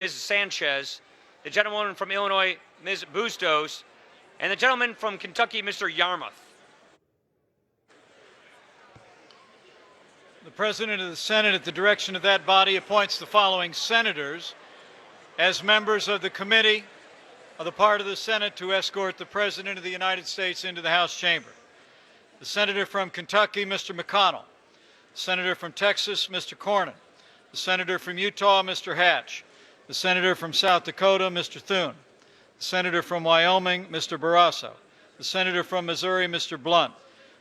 Ms. Sanchez, the gentlewoman from Illinois, Ms. Bustos, and the gentleman from Kentucky, Mr. Yarmouth. The President of the Senate, at the direction of that body, appoints the following senators as members of the committee of the part of the Senate to escort the President of the United States into the House chamber. The Senator from Kentucky, Mr. McConnell. The Senator from Texas, Mr. Cornyn. The Senator from Utah, Mr. Hatch. The Senator from South Dakota, Mr. Thune. The Senator from Wyoming, Mr. Barrasso. The Senator from Missouri, Mr. Blunt.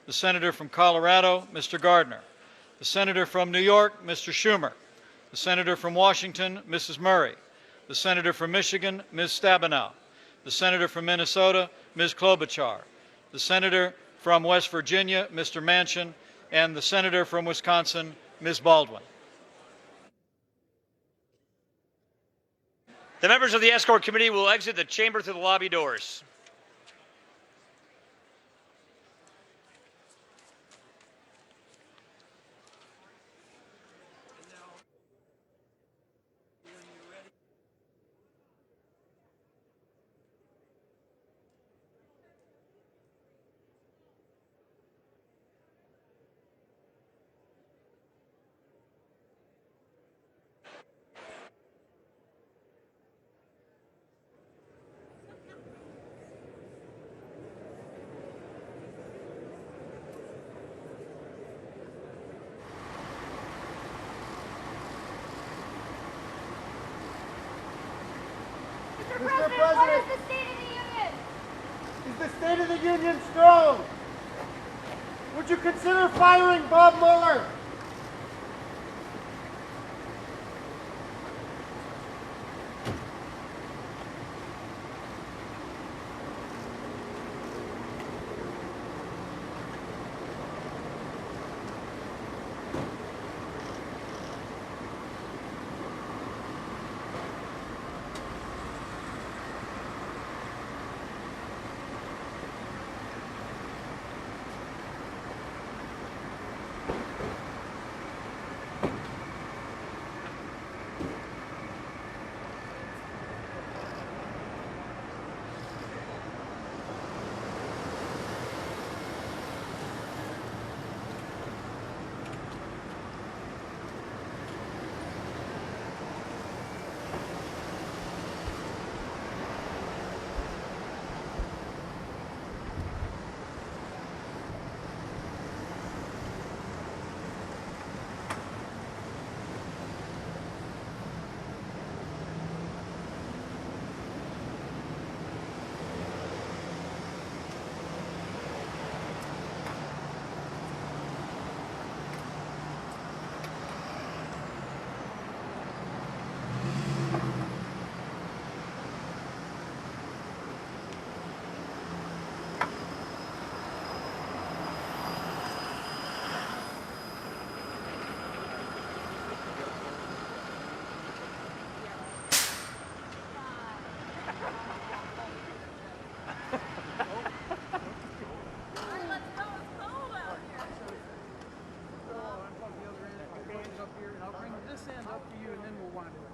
The Senator from Colorado, Mr. Gardner. The Senator from New York, Mr. Schumer. The Senator from Washington, Mrs. Murray. The Senator from Michigan, Ms. Stabenow. The Senator from Minnesota, Ms. Klobuchar. The Senator from West Virginia, Mr. Manchin, and the Senator from Wisconsin, Ms. Baldwin. The members of the escort committee will exit the chamber through the lobby doors. Mr. President, what is the State of the Union? Is the State of the Union strong? Would you consider firing Bob Mueller?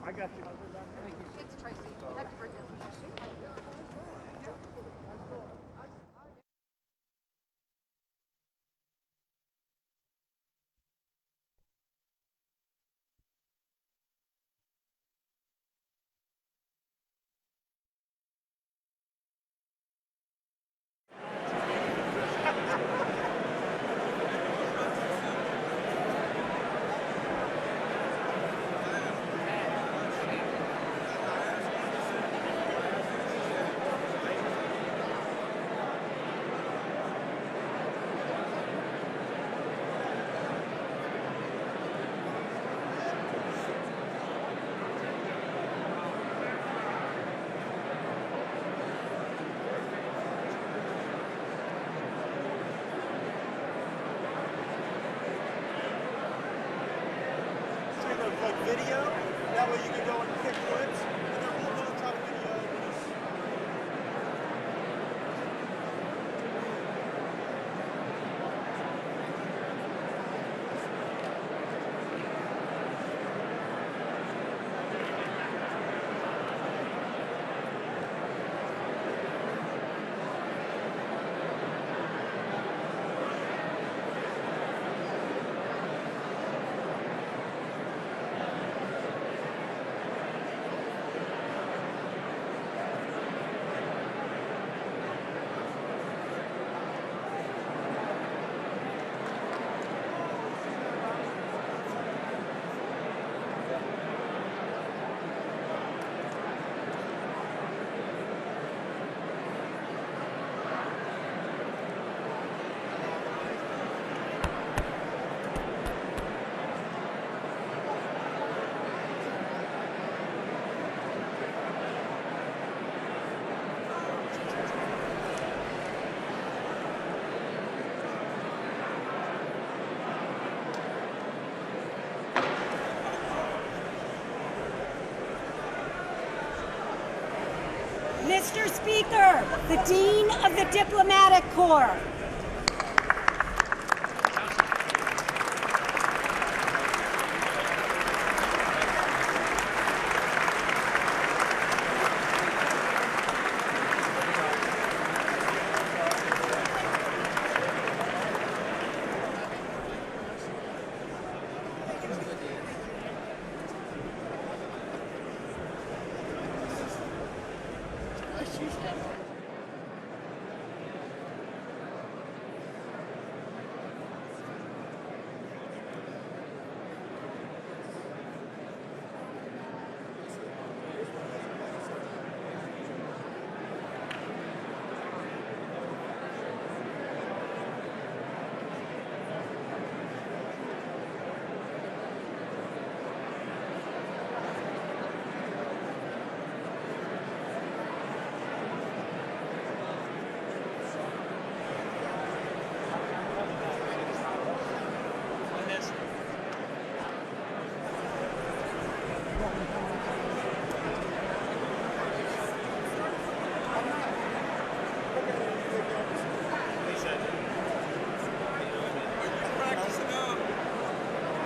I got you. Thank you. Thanks, Tracy. Happy birthday. Mr. Speaker, the Dean of the Diplomatic Corps.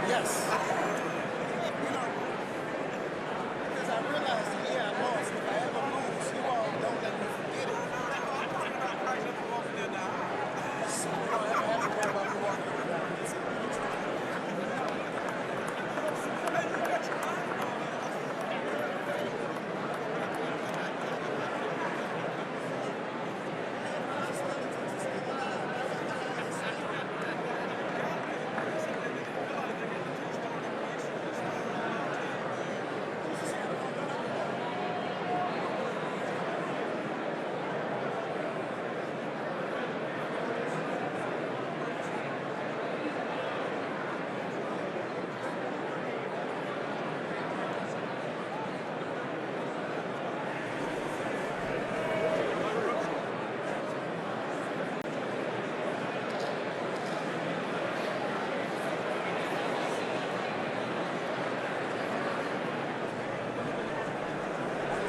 Yes. Because I realized, yeah, I lost. If I ever lose, you all don't let me forget it. So you don't ever have to worry about me walking up and down.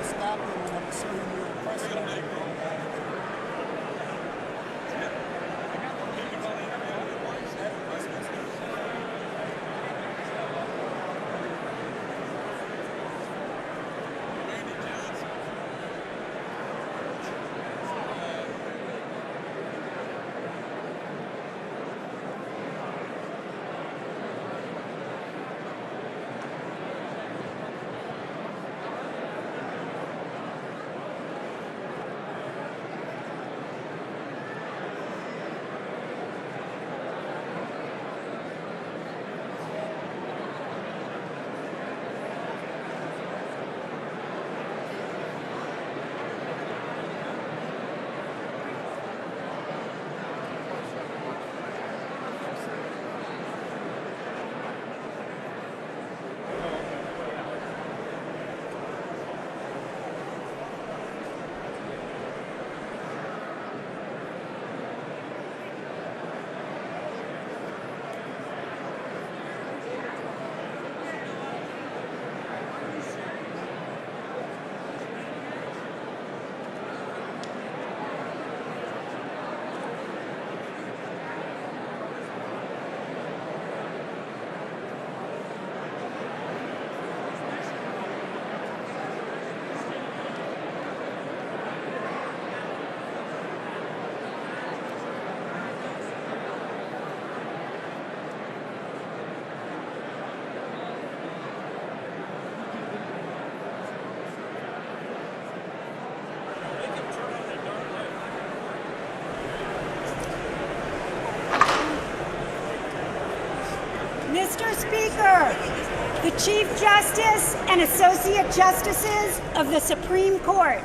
Stop and I'm assuming you're the president. Mr. Speaker, the Chief Justice and Associate Justices of the Supreme Court.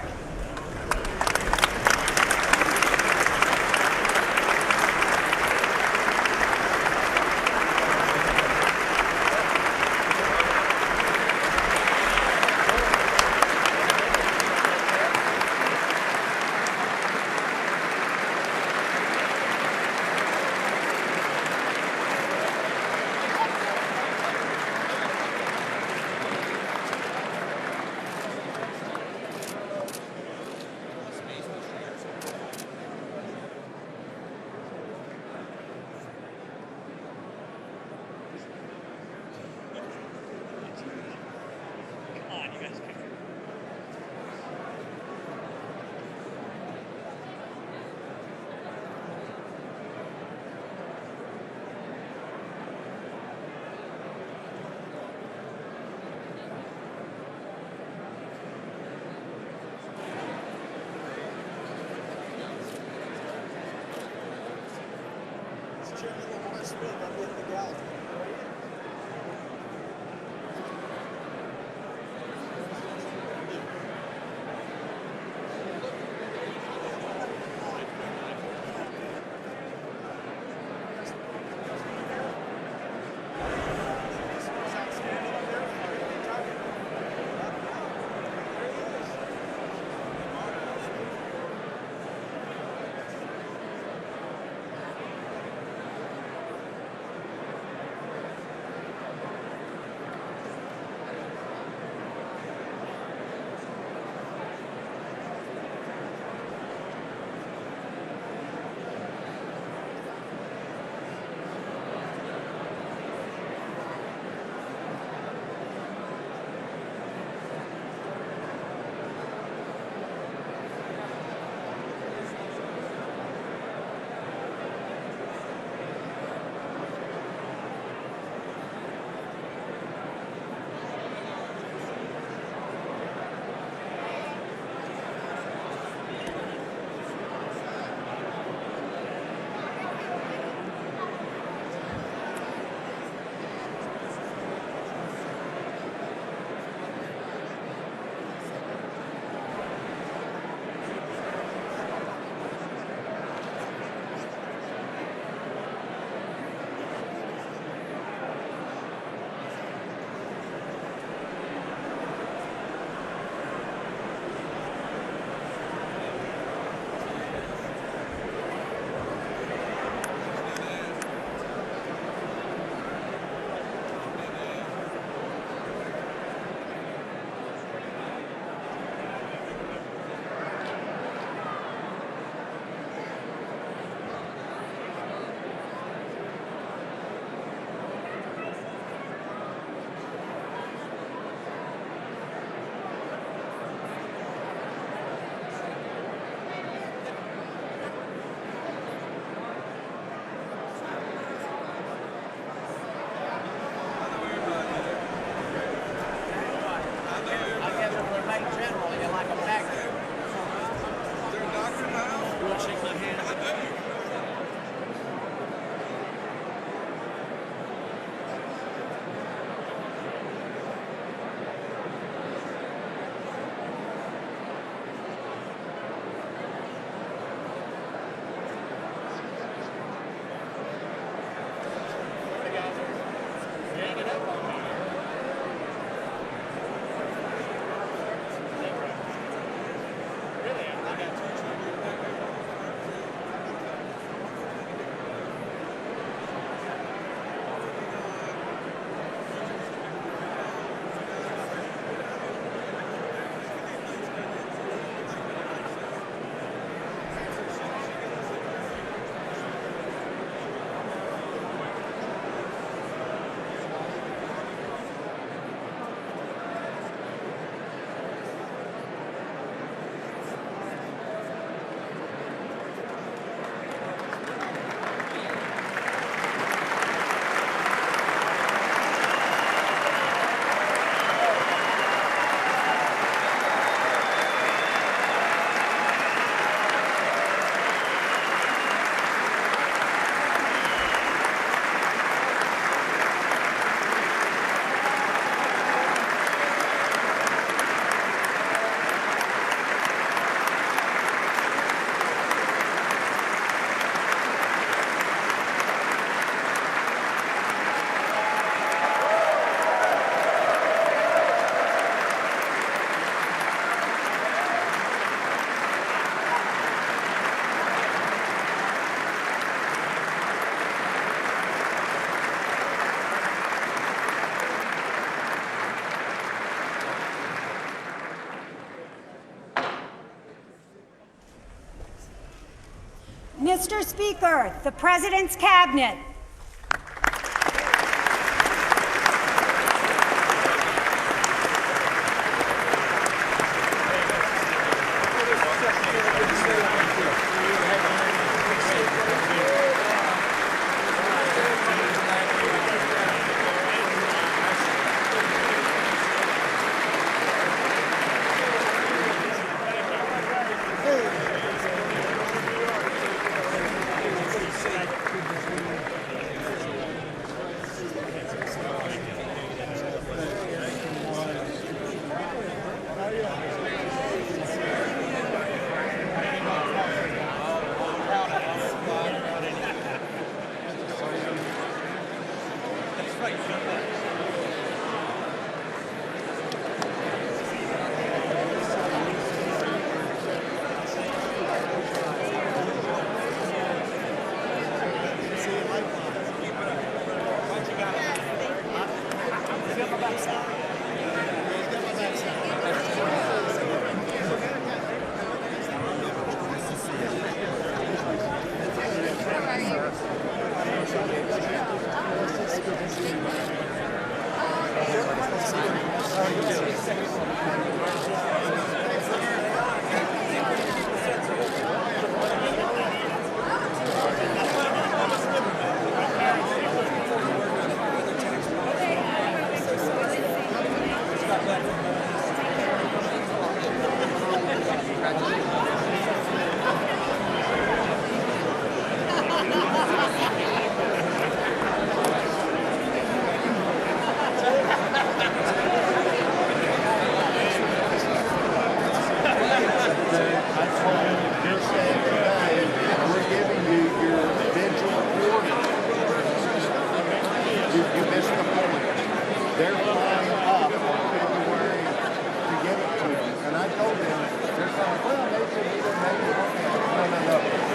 Mr. Speaker, the President's Cabinet.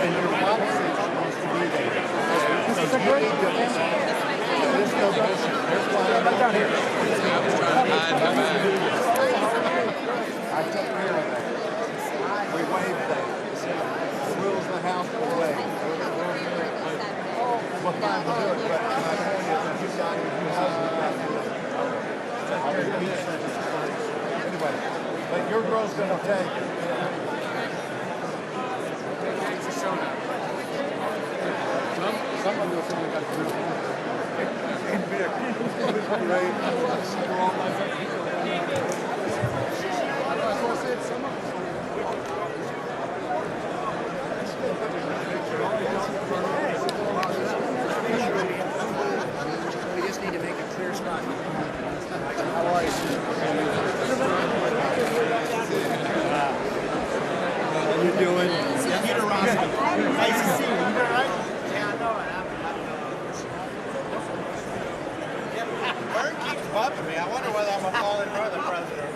and your body says it wants to be there. This is a great deal. There's no bullshit. There's why I'm down here. I took care of that. We waived that. The rules of the house were waived. We'll find to do it, but my point is that you got to do it. Anyway, but your girl's going to take it. Someone will say got to do We just need to make a clear spot. How are you? How you doing? Peter Rossi. Nice to see you. You all right? Yeah, I know it. Bird keeps bumping me. I wonder whether I'm a fallen brother president.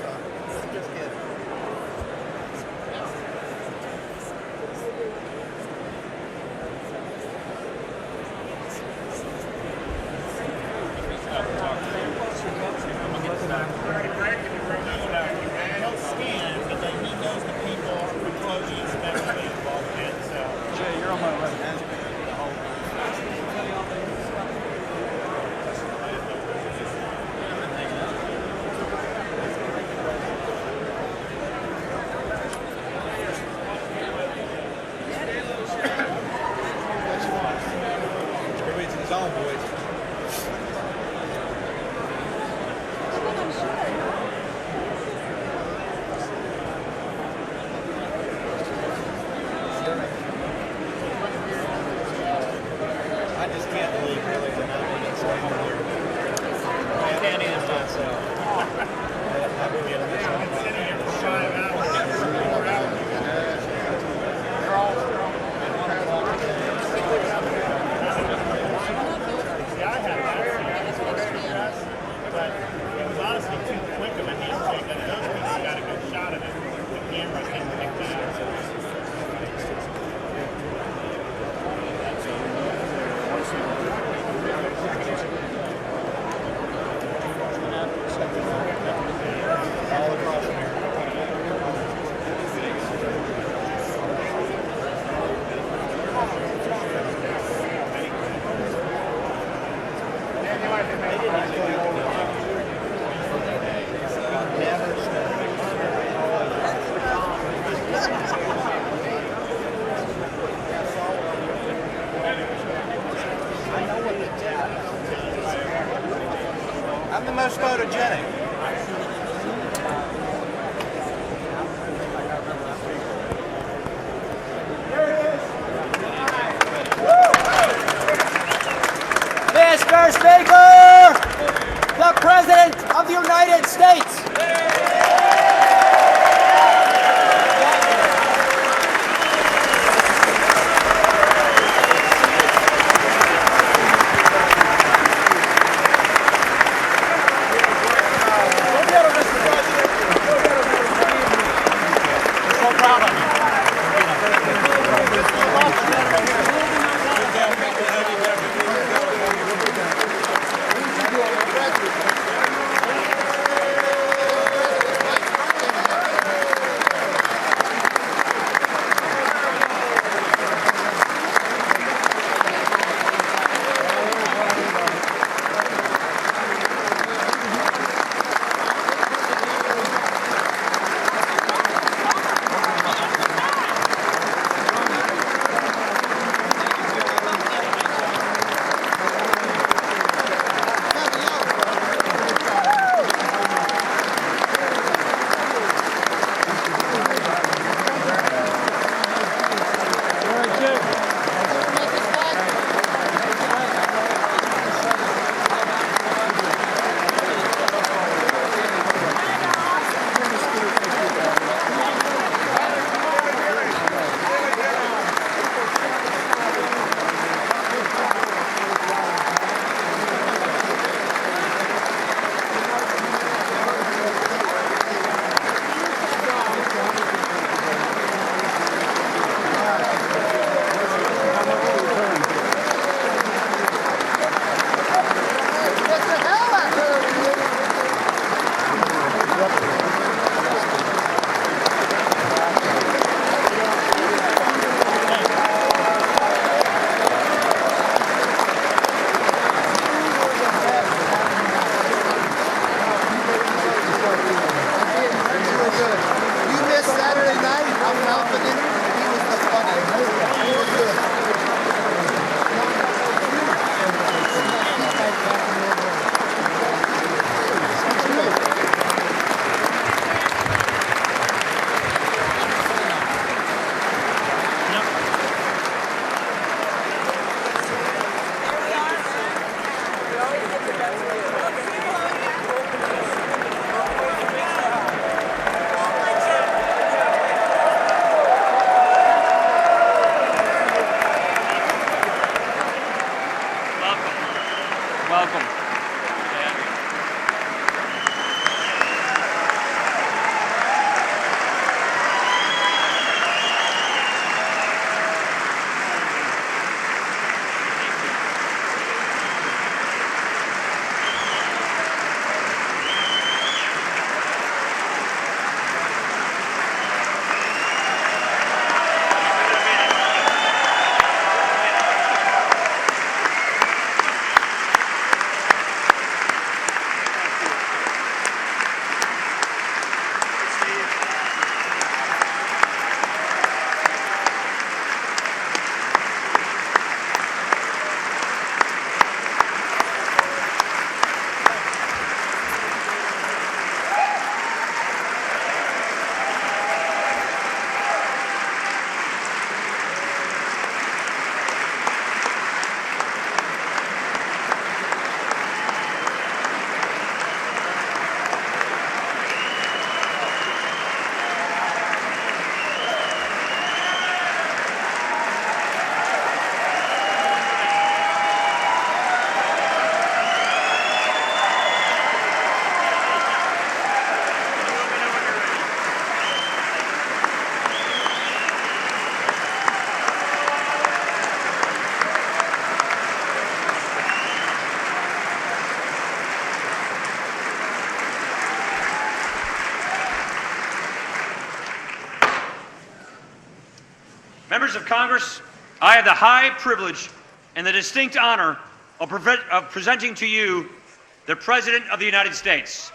confident. He was the funniest. He was good. Welcome. Members of Congress, I have the high privilege and the distinct honor of presenting to you the President of the United States.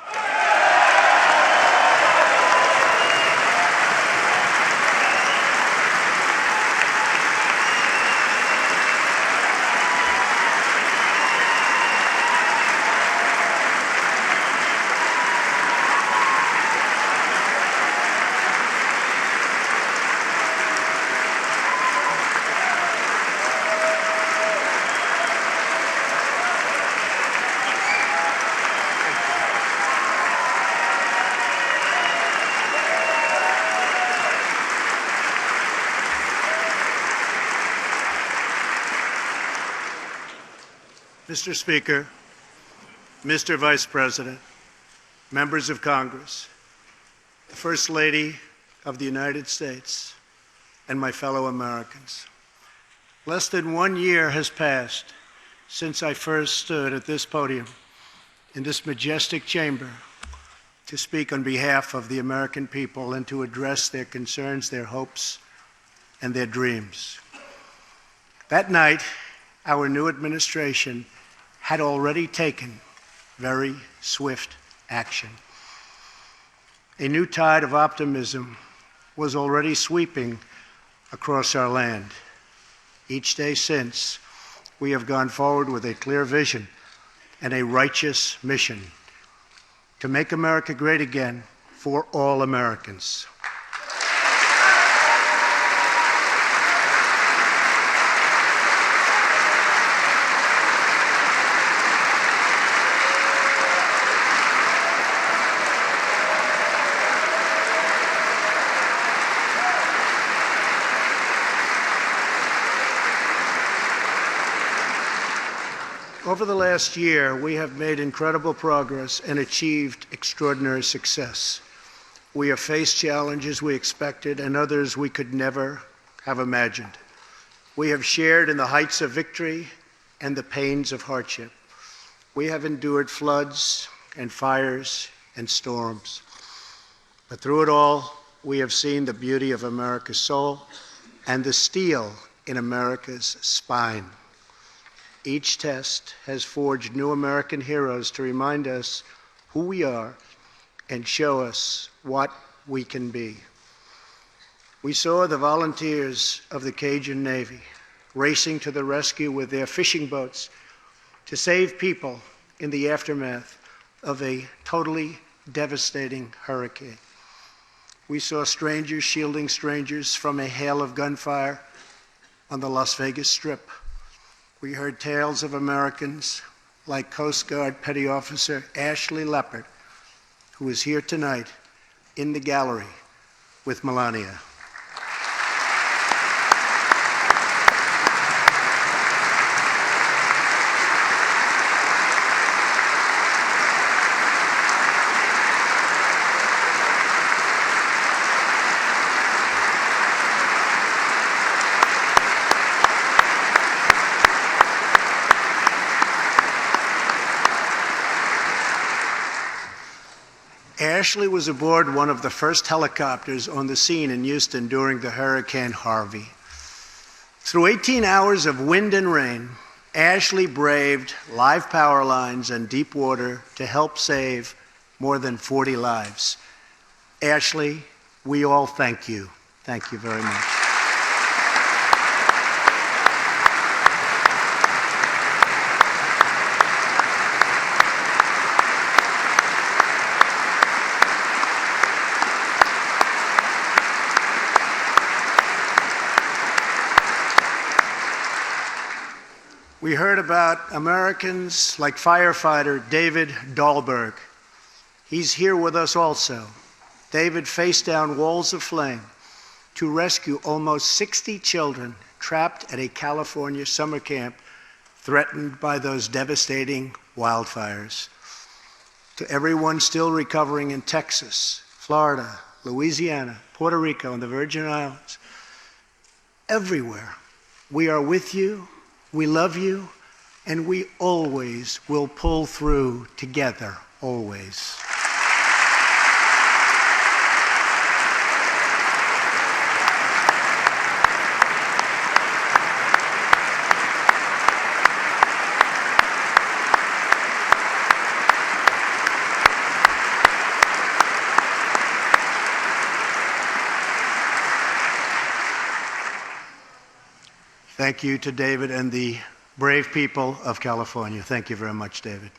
Mr. Speaker, Mr. Vice President, members of Congress, the First Lady of the United States, and my fellow Americans. Less than 1 year has passed since I first stood at this podium in this majestic chamber to speak on behalf of the American people and to address their concerns, their hopes, and their dreams. That night, our new administration had already taken very swift action. A new tide of optimism was already sweeping across our land. Each day since, we have gone forward with a clear vision and a righteous mission to make America great again for all Americans. Over the last year, we have made incredible progress and achieved extraordinary success. We have faced challenges we expected and others we could never have imagined. We have shared in the heights of victory and the pains of hardship. We have endured floods and fires and storms. But through it all, we have seen the beauty of America's soul and the steel in America's spine. Each test has forged new American heroes to remind us who we are and show us what we can be. We saw the volunteers of the Cajun Navy racing to the rescue with their fishing boats to save people in the aftermath of a totally devastating hurricane. We saw strangers shielding strangers from a hail of gunfire on the Las Vegas Strip. We heard tales of Americans like Coast Guard Petty Officer Ashley Leopard, who is here tonight in the gallery with Melania. Ashley was aboard one of the first helicopters on the scene in Houston during the Hurricane Harvey. Through 18 hours of wind and rain, Ashley braved live power lines and deep water to help save more than 40 lives. Ashley, we all thank you. Thank you very much. We heard about Americans like firefighter David Dahlberg. He's here with us also. David faced down walls of flame to rescue almost 60 children trapped at a California summer camp threatened by those devastating wildfires. To everyone still recovering in Texas, Florida, Louisiana, Puerto Rico, and the Virgin Islands, everywhere, we are with you. We love you, and we always will pull through together, always. Thank you to David and the brave people of California. Thank you very much, David.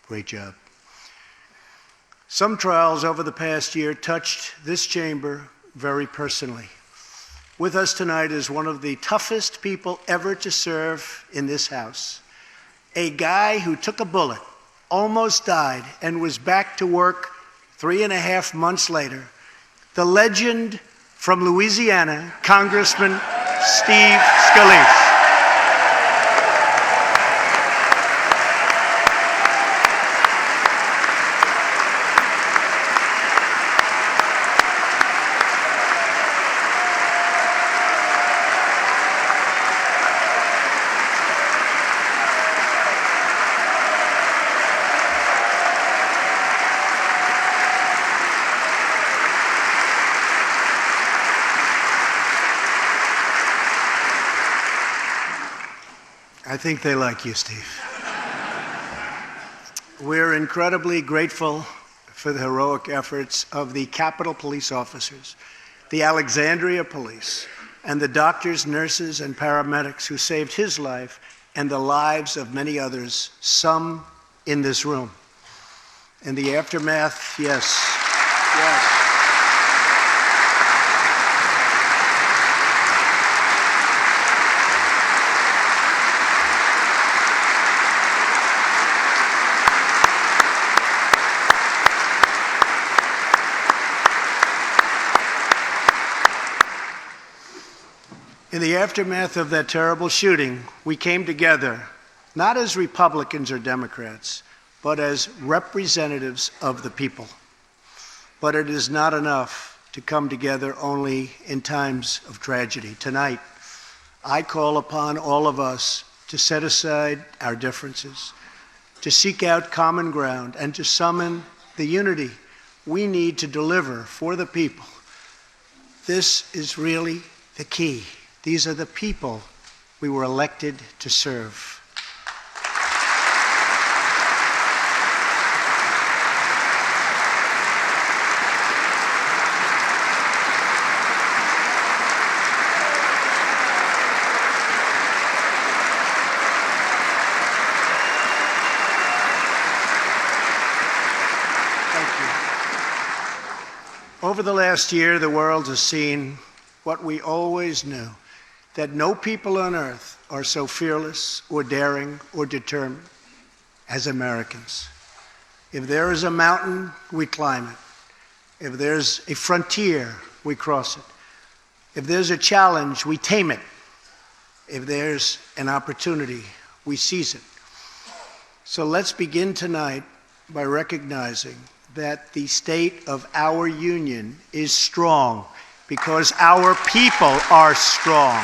Great job. Some trials over the past year touched this chamber very personally. With us tonight is one of the toughest people ever to serve in this House. A guy who took a bullet, almost died, and was back to work 3.5 months later. The legend from Louisiana, Congressman Steve Scalise. I think they like you, Steve. We're incredibly grateful for the heroic efforts of the Capitol Police officers, the Alexandria Police, and the doctors, nurses, and paramedics who saved his life and the lives of many others, some in this room. In the aftermath, yes. In the aftermath of that terrible shooting, we came together, not as Republicans or Democrats, but as representatives of the people. But it is not enough to come together only in times of tragedy. Tonight, I call upon all of us to set aside our differences, to seek out common ground, and to summon the unity we need to deliver for the people. This is really the key. These are the people we were elected to serve. Over the last year, the world has seen what we always knew, that no people on earth are so fearless or daring or determined as Americans. If there is a mountain, we climb it. If there's a frontier, we cross it. If there's a challenge, we tame it. If there's an opportunity, we seize it. So let's begin tonight by recognizing that the state of our union is strong because our people are strong.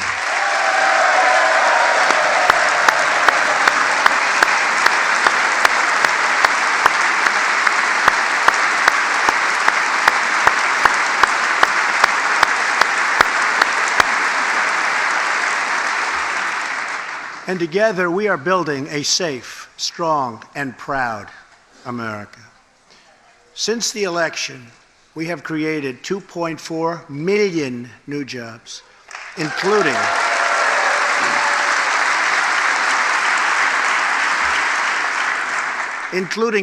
And together we are building a safe, strong, and proud America. Since the election, we have created 2.4 million new jobs, including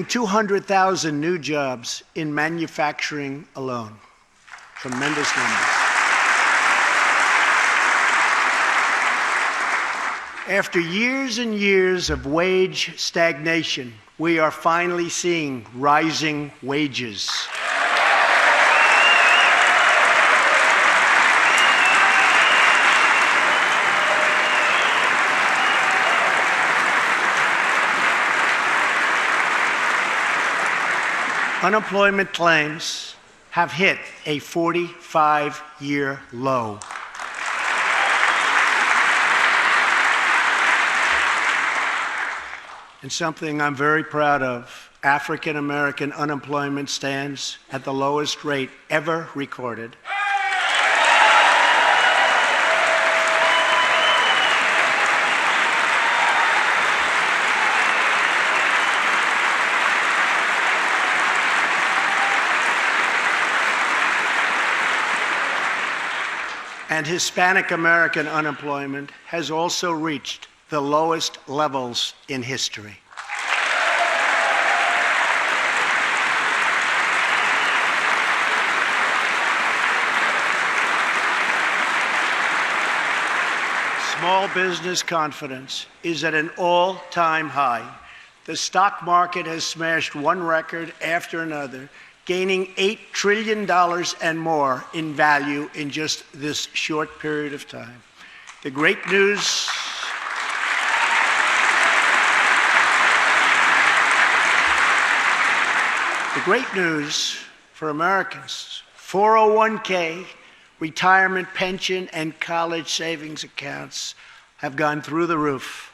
200,000 new jobs in manufacturing alone. Tremendous numbers. After years and years of wage stagnation, we are finally seeing rising wages. Unemployment claims have hit a 45-year low. And something I'm very proud of, African American unemployment stands at the lowest rate ever recorded. And Hispanic American unemployment has also reached the lowest levels in history. Small business confidence is at an all-time high. The stock market has smashed one record after another, gaining $8 trillion and more in value in just this short period of time. The great news for Americans, 401k, retirement pension, and college savings accounts have gone through the roof.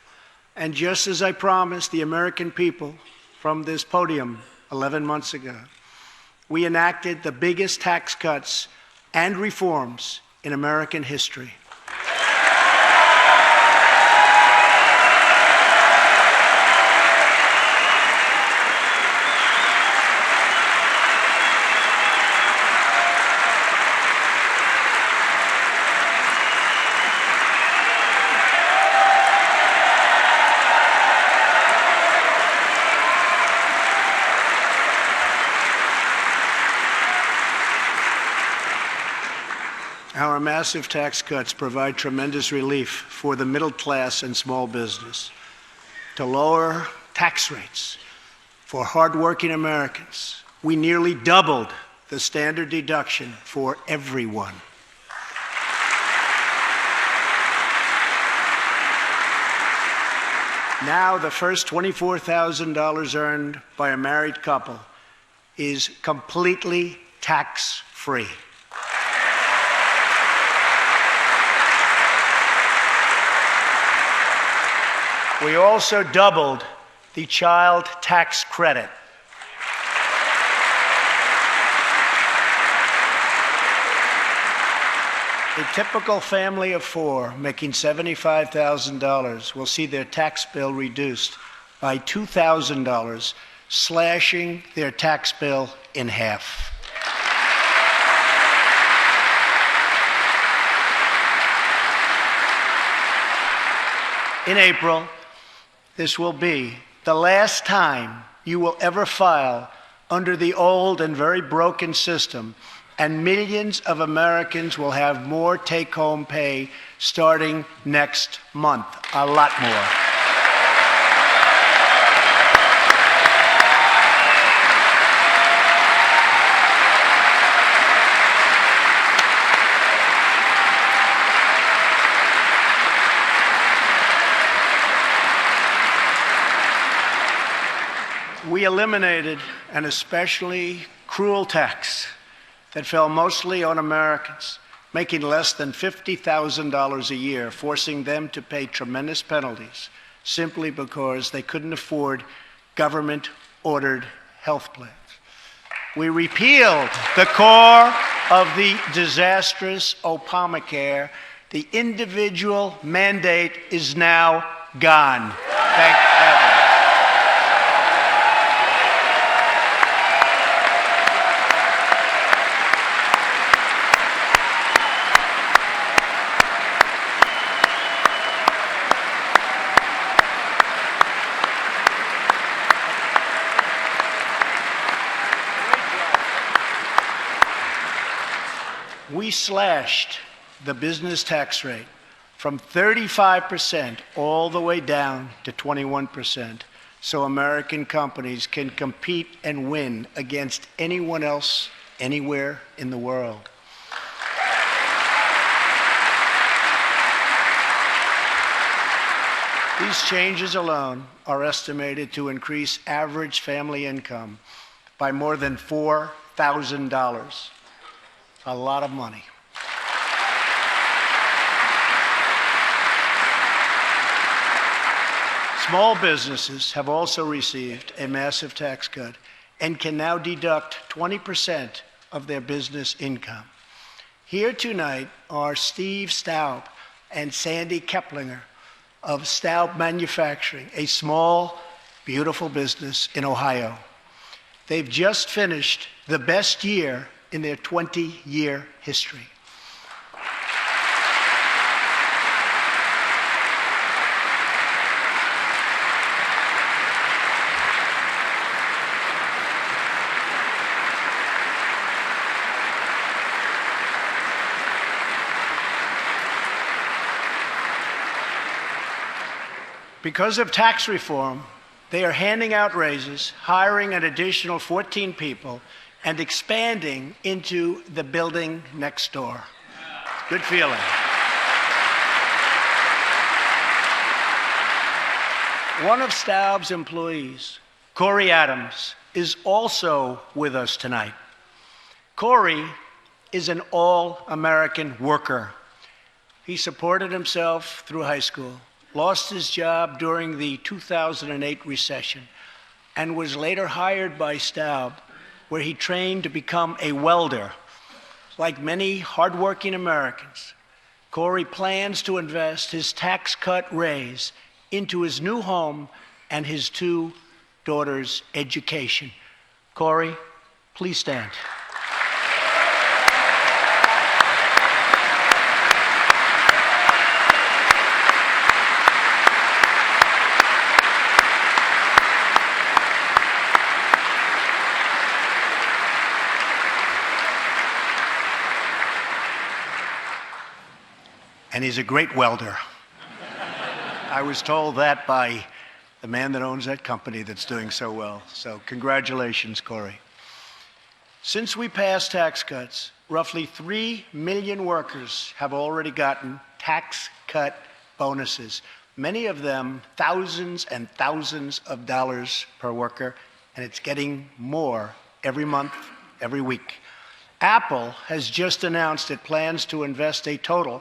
And just as I promised the American people from this podium 11 months ago, we enacted the biggest tax cuts and reforms in American history. Our massive tax cuts provide tremendous relief for the middle class and small business. To lower tax rates for hardworking Americans, we nearly doubled the standard deduction for everyone. Now the first $24,000 earned by a married couple is completely tax-free. We also doubled the child tax credit. A typical family of four making $75,000 will see their tax bill reduced by $2,000, slashing their tax bill in half. In April, this will be the last time you will ever file under the old and very broken system and millions of Americans will have more take-home pay starting next month, a lot more. We eliminated an especially cruel tax that fell mostly on Americans making less than $50,000 a year, forcing them to pay tremendous penalties simply because they couldn't afford government-ordered health plans. We repealed the core of the disastrous Obamacare. The individual mandate is now gone. Thank heaven. We slashed the business tax rate from 35% all the way down to 21% so American companies can compete and win against anyone else anywhere in the world. These changes alone are estimated to increase average family income by more than $4,000. A lot of money. Small businesses have also received a massive tax cut and can now deduct 20% of their business income. Here tonight are Steve Staub and Sandy Keplinger of Staub Manufacturing, a small, beautiful business in Ohio. They've just finished the best year in their 20-year history. Because of tax reform, they are handing out raises, hiring an additional 14 people, and expanding into the building next door. Good feeling. One of Staub's employees, Corey Adams, is also with us tonight. Corey is an all-American worker. He supported himself through high school, lost his job during the 2008 recession, and was later hired by Staub, where he trained to become a welder. Like many hardworking Americans, Corey plans to invest his tax cut raise into his new home and his two daughters' education. Corey, please stand. And he's a great welder. I was told that by the man that owns that company that's doing so well. So congratulations, Corey. Since we passed tax cuts, roughly 3 million workers have already gotten tax cut bonuses, many of them thousands and thousands of dollars per worker, and it's getting more every month, every week. Apple has just announced it plans to invest a total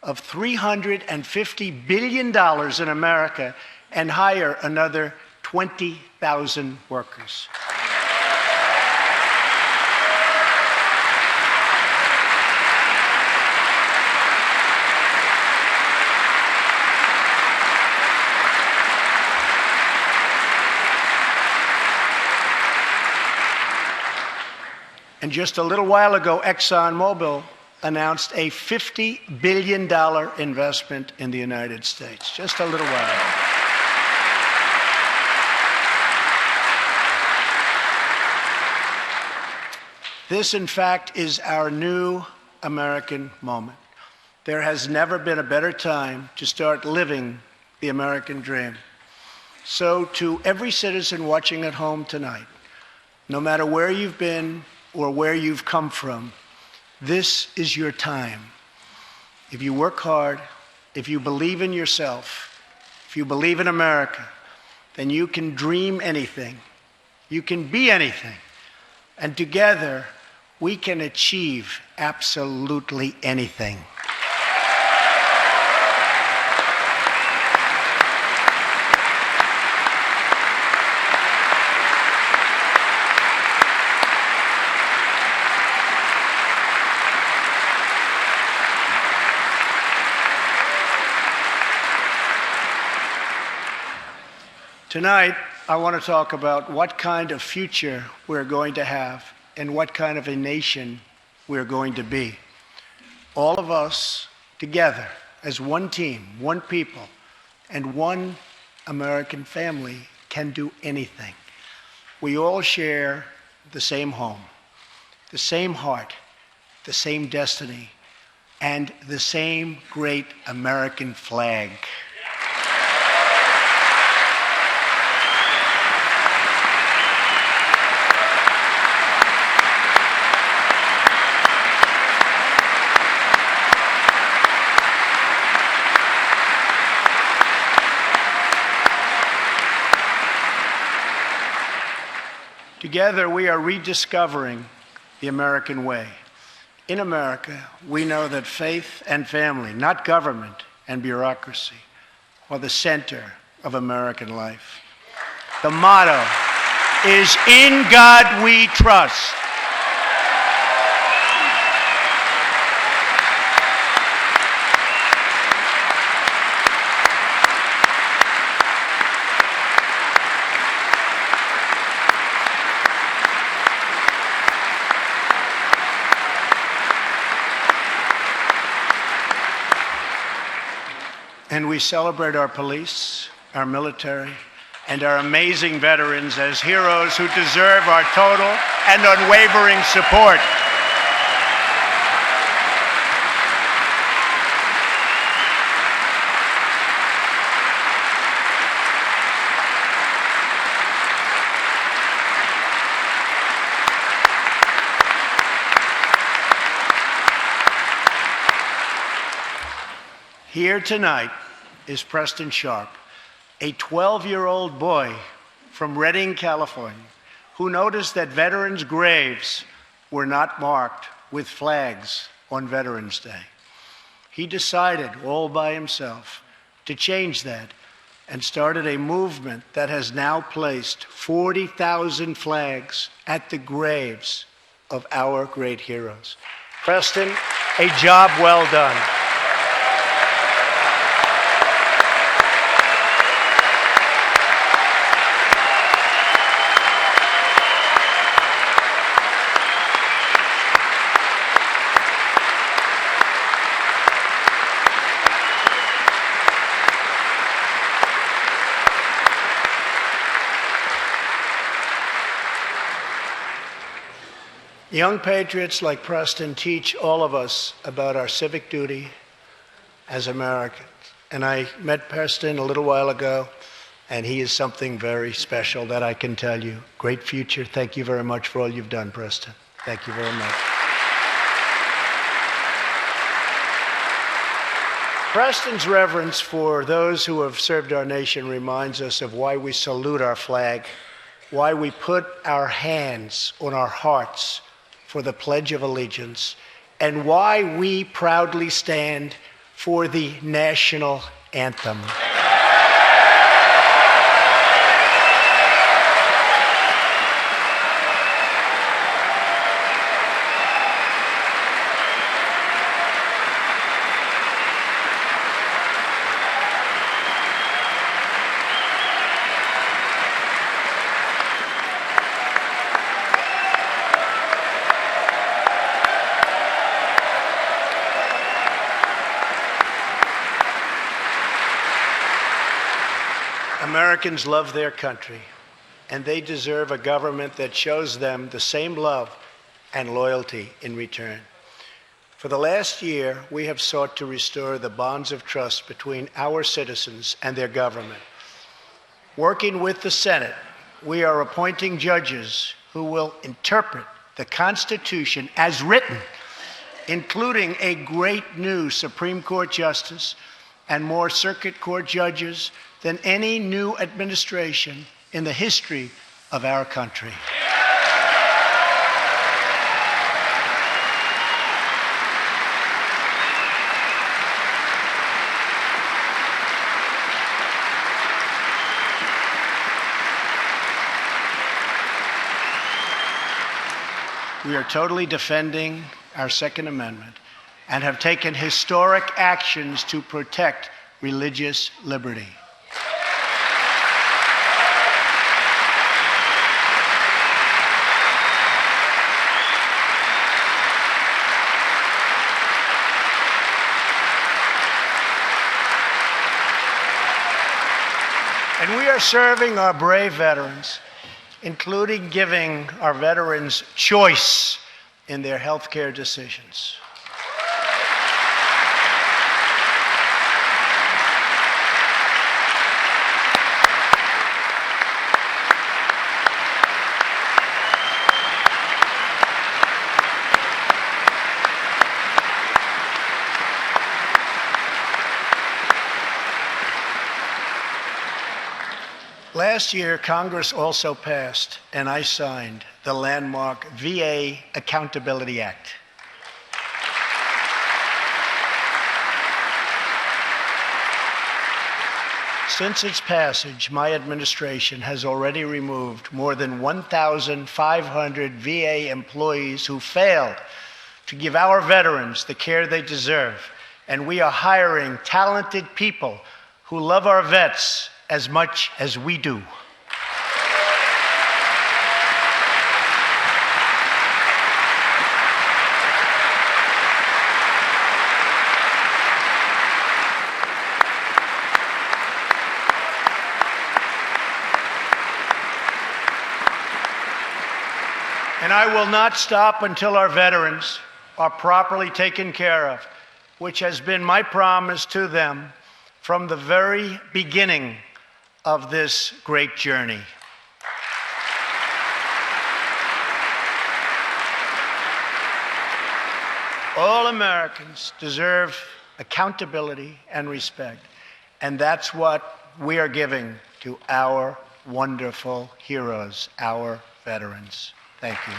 of $350 billion in America and hire another 20,000 workers. And just a little while ago, ExxonMobil announced a $50 billion investment in the United States, just a little while ago. This, in fact, is our new American moment. There has never been a better time to start living the American dream. So to every citizen watching at home tonight, no matter where you've been or where you've come from, this is your time. If you work hard, if you believe in yourself, if you believe in America, then you can dream anything. You can be anything. And together, we can achieve absolutely anything. Tonight, I want to talk about what kind of future we're going to have and what kind of a nation we're going to be. All of us together as one team, one people, and one American family can do anything. We all share the same home, the same heart, the same destiny, and the same great American flag. Together, we are rediscovering the American way. In America, we know that faith and family, not government and bureaucracy, are the center of American life. The motto is, "In God we trust." And we celebrate our police, our military, and our amazing veterans as heroes who deserve our total and unwavering support. Here tonight is Preston Sharp, a 12-year-old boy from Redding, California, who noticed that veterans' graves were not marked with flags on Veterans Day. He decided all by himself to change that and started a movement that has now placed 40,000 flags at the graves of our great heroes. Preston, a job well done. Young patriots like Preston teach all of us about our civic duty as Americans. And I met Preston a little while ago, and he is something very special that I can tell you. Great future. Thank you very much for all you've done, Preston. Thank you very much. Preston's reverence for those who have served our nation reminds us of why we salute our flag, why we put our hands on our hearts for the Pledge of Allegiance, and why we proudly stand for the national anthem. Americans love their country, and they deserve a government that shows them the same love and loyalty in return. For the last year, we have sought to restore the bonds of trust between our citizens and their government. Working with the Senate, we are appointing judges who will interpret the Constitution as written, including a great new Supreme Court justice and more circuit court judges than any new administration in the history of our country. We are totally defending our Second Amendment and have taken historic actions to protect religious liberty. And we are serving our brave veterans, including giving our veterans choice in their health care decisions. Last year, Congress also passed, and I signed, the landmark VA Accountability Act. Since its passage, my administration has already removed more than 1,500 VA employees who failed to give our veterans the care they deserve, and we are hiring talented people who love our vets as much as we do. And I will not stop until our veterans are properly taken care of, which has been my promise to them from the very beginning of this great journey. All Americans deserve accountability and respect, and that's what we are giving to our wonderful heroes, our veterans. Thank you.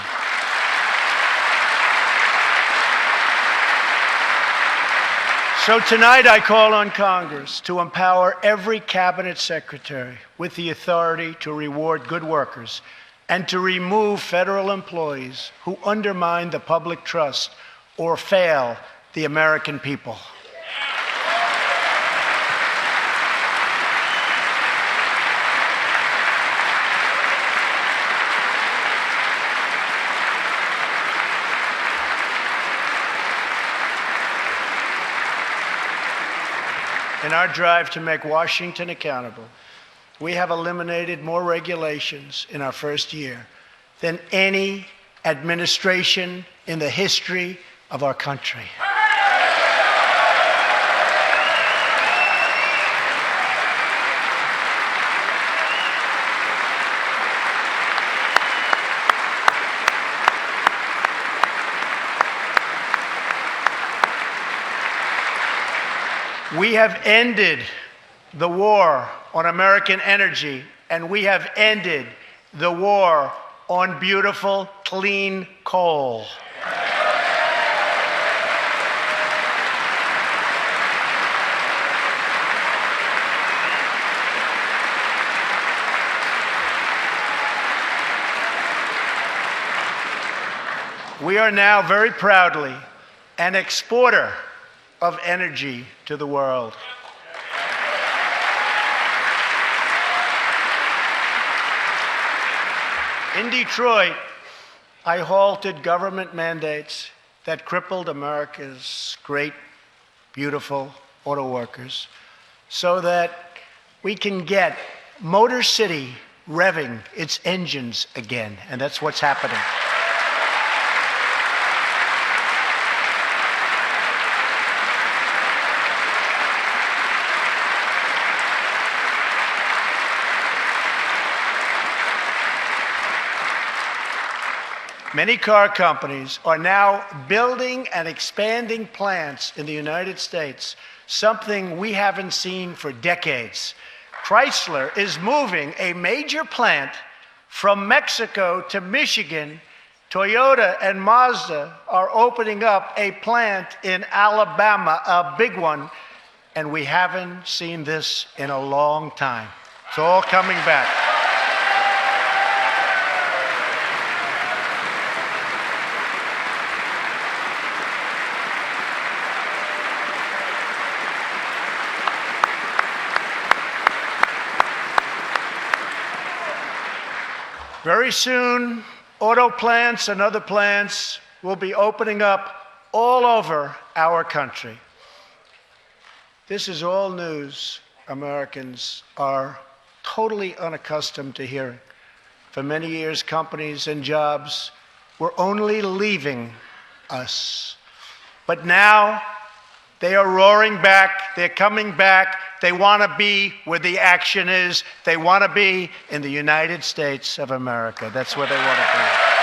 So tonight I call on Congress to empower every cabinet secretary with the authority to reward good workers and to remove federal employees who undermine the public trust or fail the American people. In our drive to make Washington accountable, we have eliminated more regulations in our first year than any administration in the history of our country. We have ended the war on American energy, and we have ended the war on beautiful, clean coal. We are now very proudly an exporter of energy to the world. In Detroit, I halted government mandates that crippled America's great, beautiful auto workers so that we can get Motor City revving its engines again, and that's what's happening. Many car companies are now building and expanding plants in the United States, something we haven't seen for decades. Chrysler is moving a major plant from Mexico to Michigan. Toyota and Mazda are opening up a plant in Alabama, a big one, and we haven't seen this in a long time. It's all coming back. Very soon, auto plants and other plants will be opening up all over our country. This is all news Americans are totally unaccustomed to hearing. For many years, companies and jobs were only leaving us. But now, they are roaring back, they're coming back, they want to be where the action is, they want to be in the United States of America. That's where they want to be.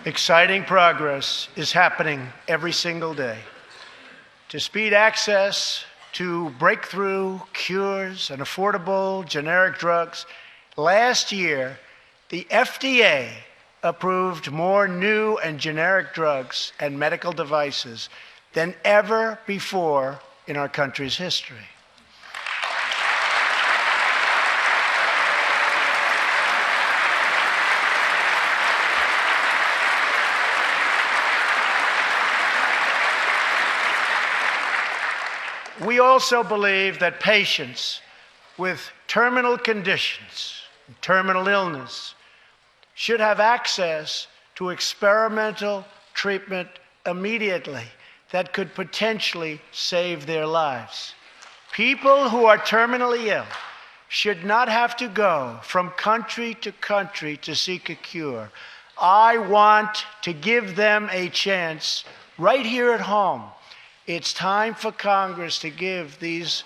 Exciting progress is happening every single day. To speed access to breakthrough cures and affordable generic drugs, last year, the FDA approved more new and generic drugs and medical devices than ever before in our country's history. We also believe that patients with terminal conditions, terminal illness, should have access to experimental treatment immediately that could potentially save their lives. People who are terminally ill should not have to go from country to seek a cure. I want to give them a chance right here at home. It's time for Congress to give these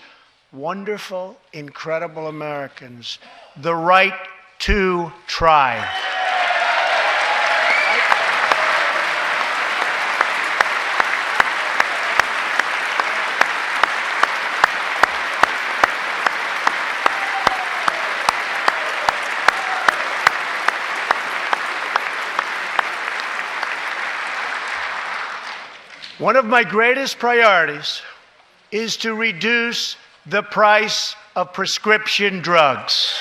wonderful, incredible Americans the right to try. One of my greatest priorities is to reduce the price of prescription drugs.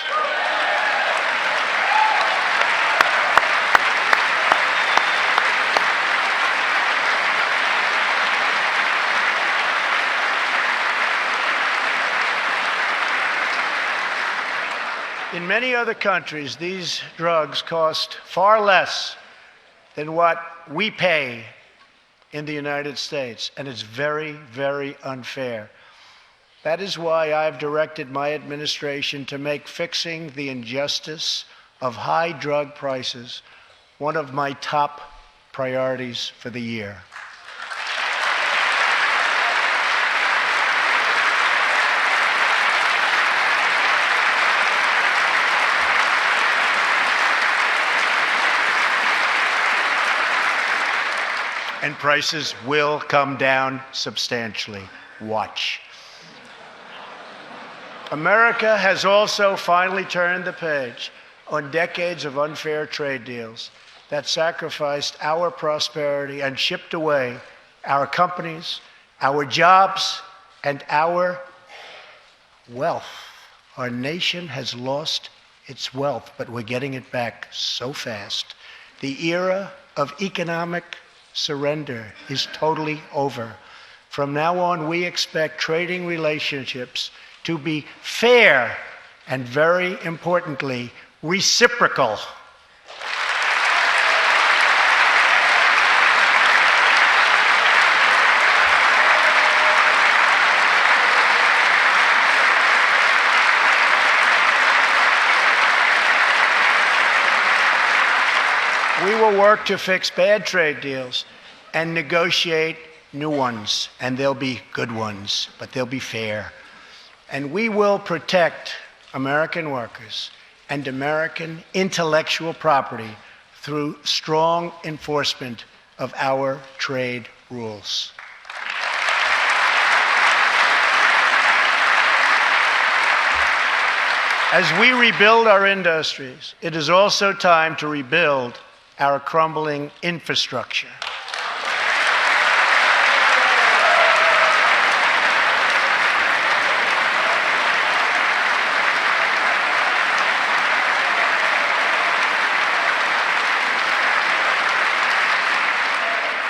In many other countries, these drugs cost far less than what we pay in the United States, and it's very, very unfair. That is why I've directed my administration to make fixing the injustice of high drug prices one of my top priorities for the year. And prices will come down substantially. Watch. America has also finally turned the page on decades of unfair trade deals that sacrificed our prosperity and shipped away our companies, our jobs, and our wealth. Our nation has lost its wealth, but we're getting it back so fast. The era of economic surrender is totally over. From now on, we expect trading relationships to be fair and, very importantly, reciprocal. will work to fix bad trade deals and negotiate new ones, and they'll be good ones, but they'll be fair. And we will protect American workers and American intellectual property through strong enforcement of our trade rules. As we rebuild our industries, it is also time to rebuild our crumbling infrastructure.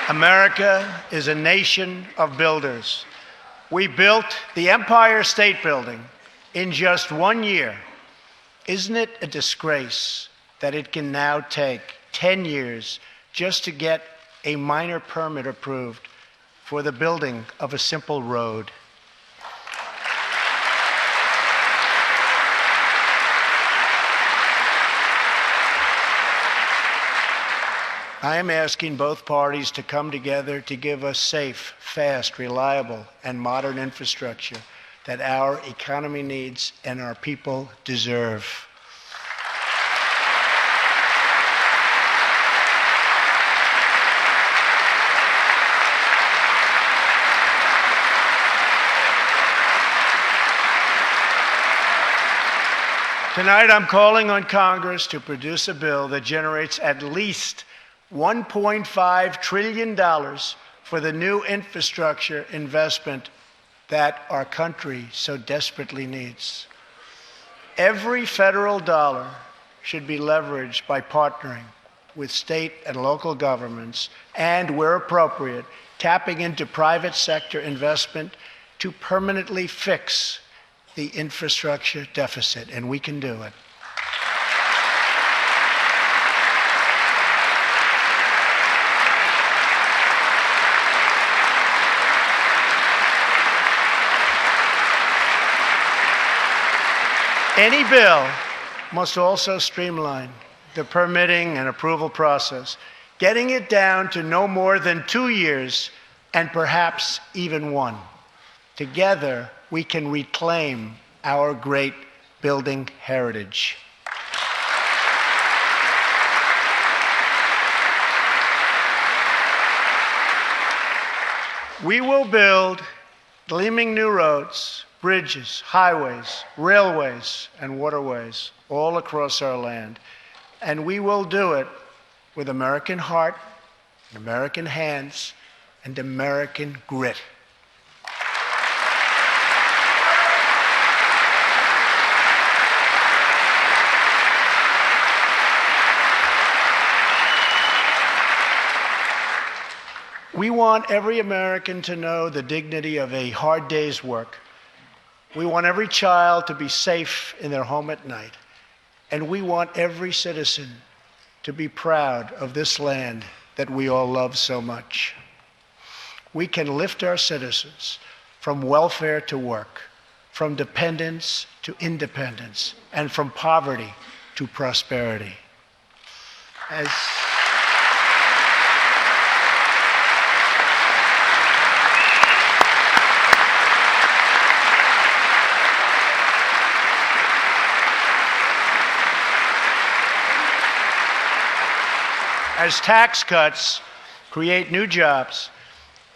America is a nation of builders. We built the Empire State Building in just 1 year. Isn't it a disgrace that it can now take 10 years just to get a minor permit approved for the building of a simple road? I am asking both parties to come together to give us safe, fast, reliable, and modern infrastructure that our economy needs and our people deserve. Tonight, I'm calling on Congress to produce a bill that generates at least $1.5 trillion for the new infrastructure investment that our country so desperately needs. Every federal dollar should be leveraged by partnering with state and local governments and, where appropriate, tapping into private sector investment to permanently fix the infrastructure deficit, and we can do it. Any bill must also streamline the permitting and approval process, getting it down to no more than 2 years and perhaps even 1. Together, we can reclaim our great building heritage. We will build gleaming new roads, bridges, highways, railways, and waterways all across our land. And we will do it with American heart, American hands, and American grit. We want every American to know the dignity of a hard day's work. We want every child to be safe in their home at night. And we want every citizen to be proud of this land that we all love so much. We can lift our citizens from welfare to work, from dependence to independence, and from poverty to prosperity. As tax cuts create new jobs,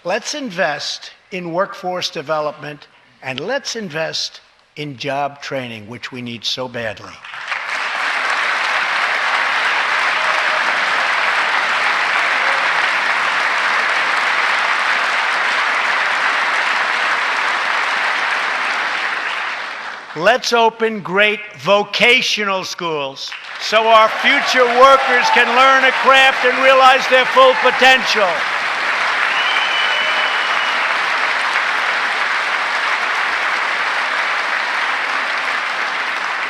let's invest in workforce development and let's invest in job training, which we need so badly. Let's open great vocational schools so our future workers can learn a craft and realize their full potential.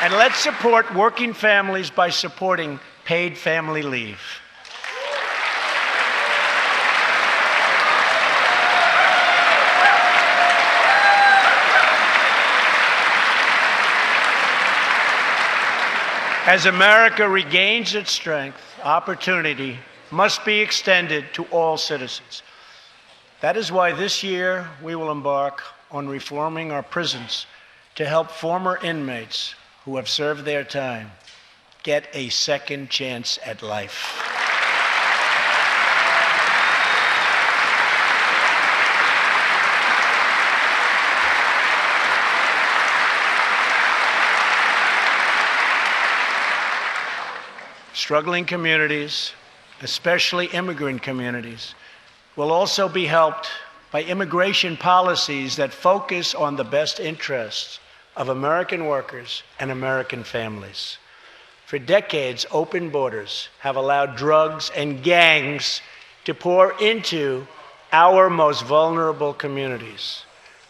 And let's support working families by supporting paid family leave. As America regains its strength, opportunity, must be extended to all citizens. That is why this year we will embark on reforming our prisons to help former inmates who have served their time get a second chance at life. Struggling communities, especially immigrant communities, will also be helped by immigration policies that focus on the best interests of American workers and American families. For decades, open borders have allowed drugs and gangs to pour into our most vulnerable communities.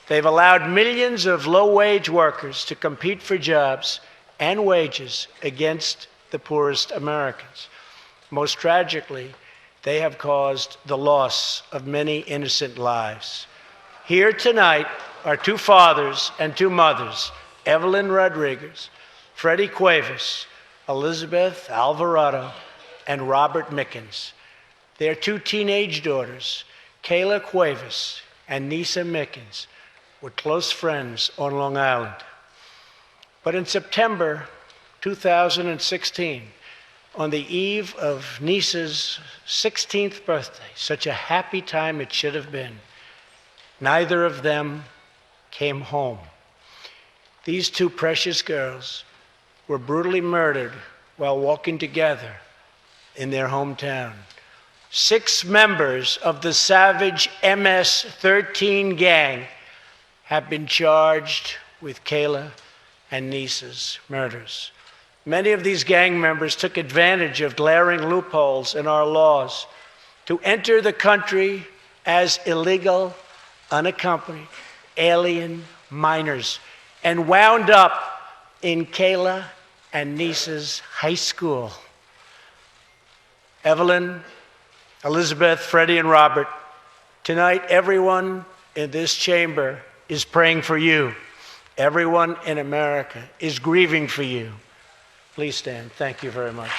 They've allowed millions of low-wage workers to compete for jobs and wages against the poorest Americans. Most tragically, they have caused the loss of many innocent lives. Here tonight are two fathers and two mothers, Evelyn Rodriguez, Freddie Cuevas, Elizabeth Alvarado, and Robert Mickens. Their two teenage daughters, Kayla Cuevas and Nisa Mickens, were close friends on Long Island. But in September 2016, on the eve of Nisa's 16th birthday, such a happy time it should have been, neither of them came home. These two precious girls were brutally murdered while walking together in their hometown. 6 members of the savage MS-13 gang have been charged with Kayla and Nisa's murders. Many of these gang members took advantage of glaring loopholes in our laws to enter the country as illegal, unaccompanied, alien minors and wound up in Kayla and Nisa's high school. Evelyn, Elizabeth, Freddie, and Robert, tonight everyone in this chamber is praying for you. Everyone in America is grieving for you. Please stand. Thank you very much.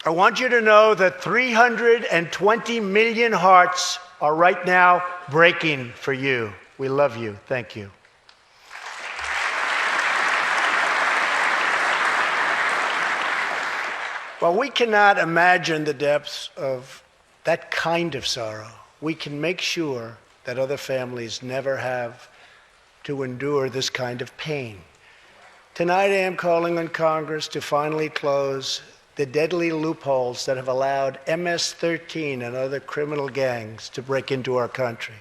I want you to know that 320 million hearts are right now breaking for you. We love you. Thank you. While we cannot imagine the depths of that kind of sorrow, we can make sure that other families never have to endure this kind of pain. Tonight I am calling on Congress to finally close the deadly loopholes that have allowed MS-13 and other criminal gangs to break into our country.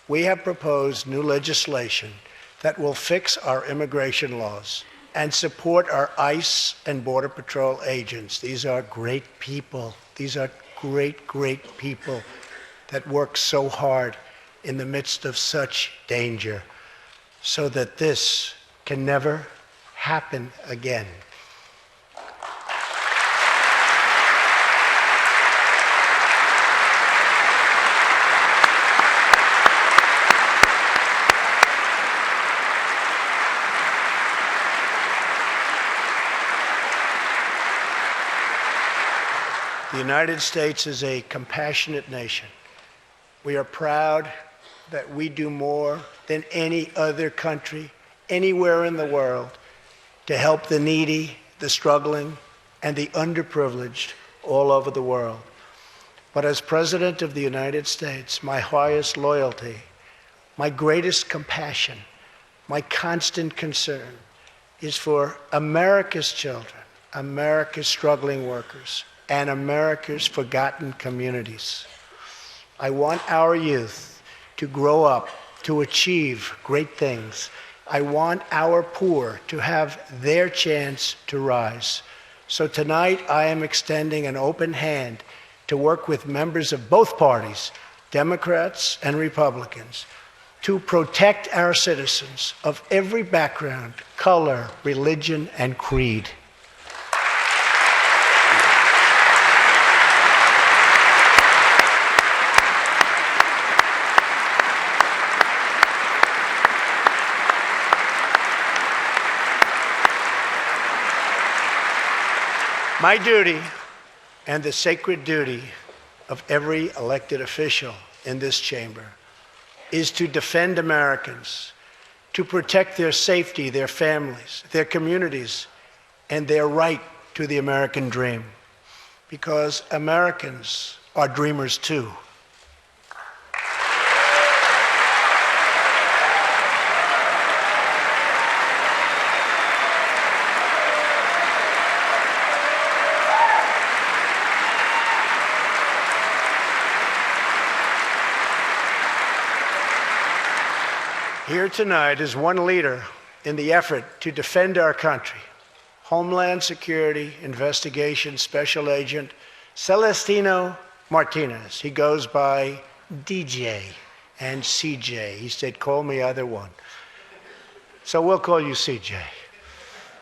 We have proposed new legislation that will fix our immigration laws and support our ICE and Border Patrol agents. These are great people. These are great, great people that work so hard in the midst of such danger so that this can never happen again. The United States is a compassionate nation. We are proud that we do more than any other country anywhere in the world to help the needy, the struggling, and the underprivileged all over the world. But as President of the United States, my highest loyalty, my greatest compassion, my constant concern is for America's children, America's struggling workers and America's forgotten communities. I want our youth to grow up, to achieve great things. I want our poor to have their chance to rise. So tonight, I am extending an open hand to work with members of both parties, Democrats and Republicans, to protect our citizens of every background, color, religion, and creed. My duty, and the sacred duty of every elected official in this chamber, is to defend Americans, to protect their safety, their families, their communities, and their right to the American dream. Because Americans are dreamers too. Here tonight is one leader in the effort to defend our country, Homeland Security Investigation Special Agent Celestino Martinez. He goes by DJ and CJ. He said, call me either one. So we'll call you CJ.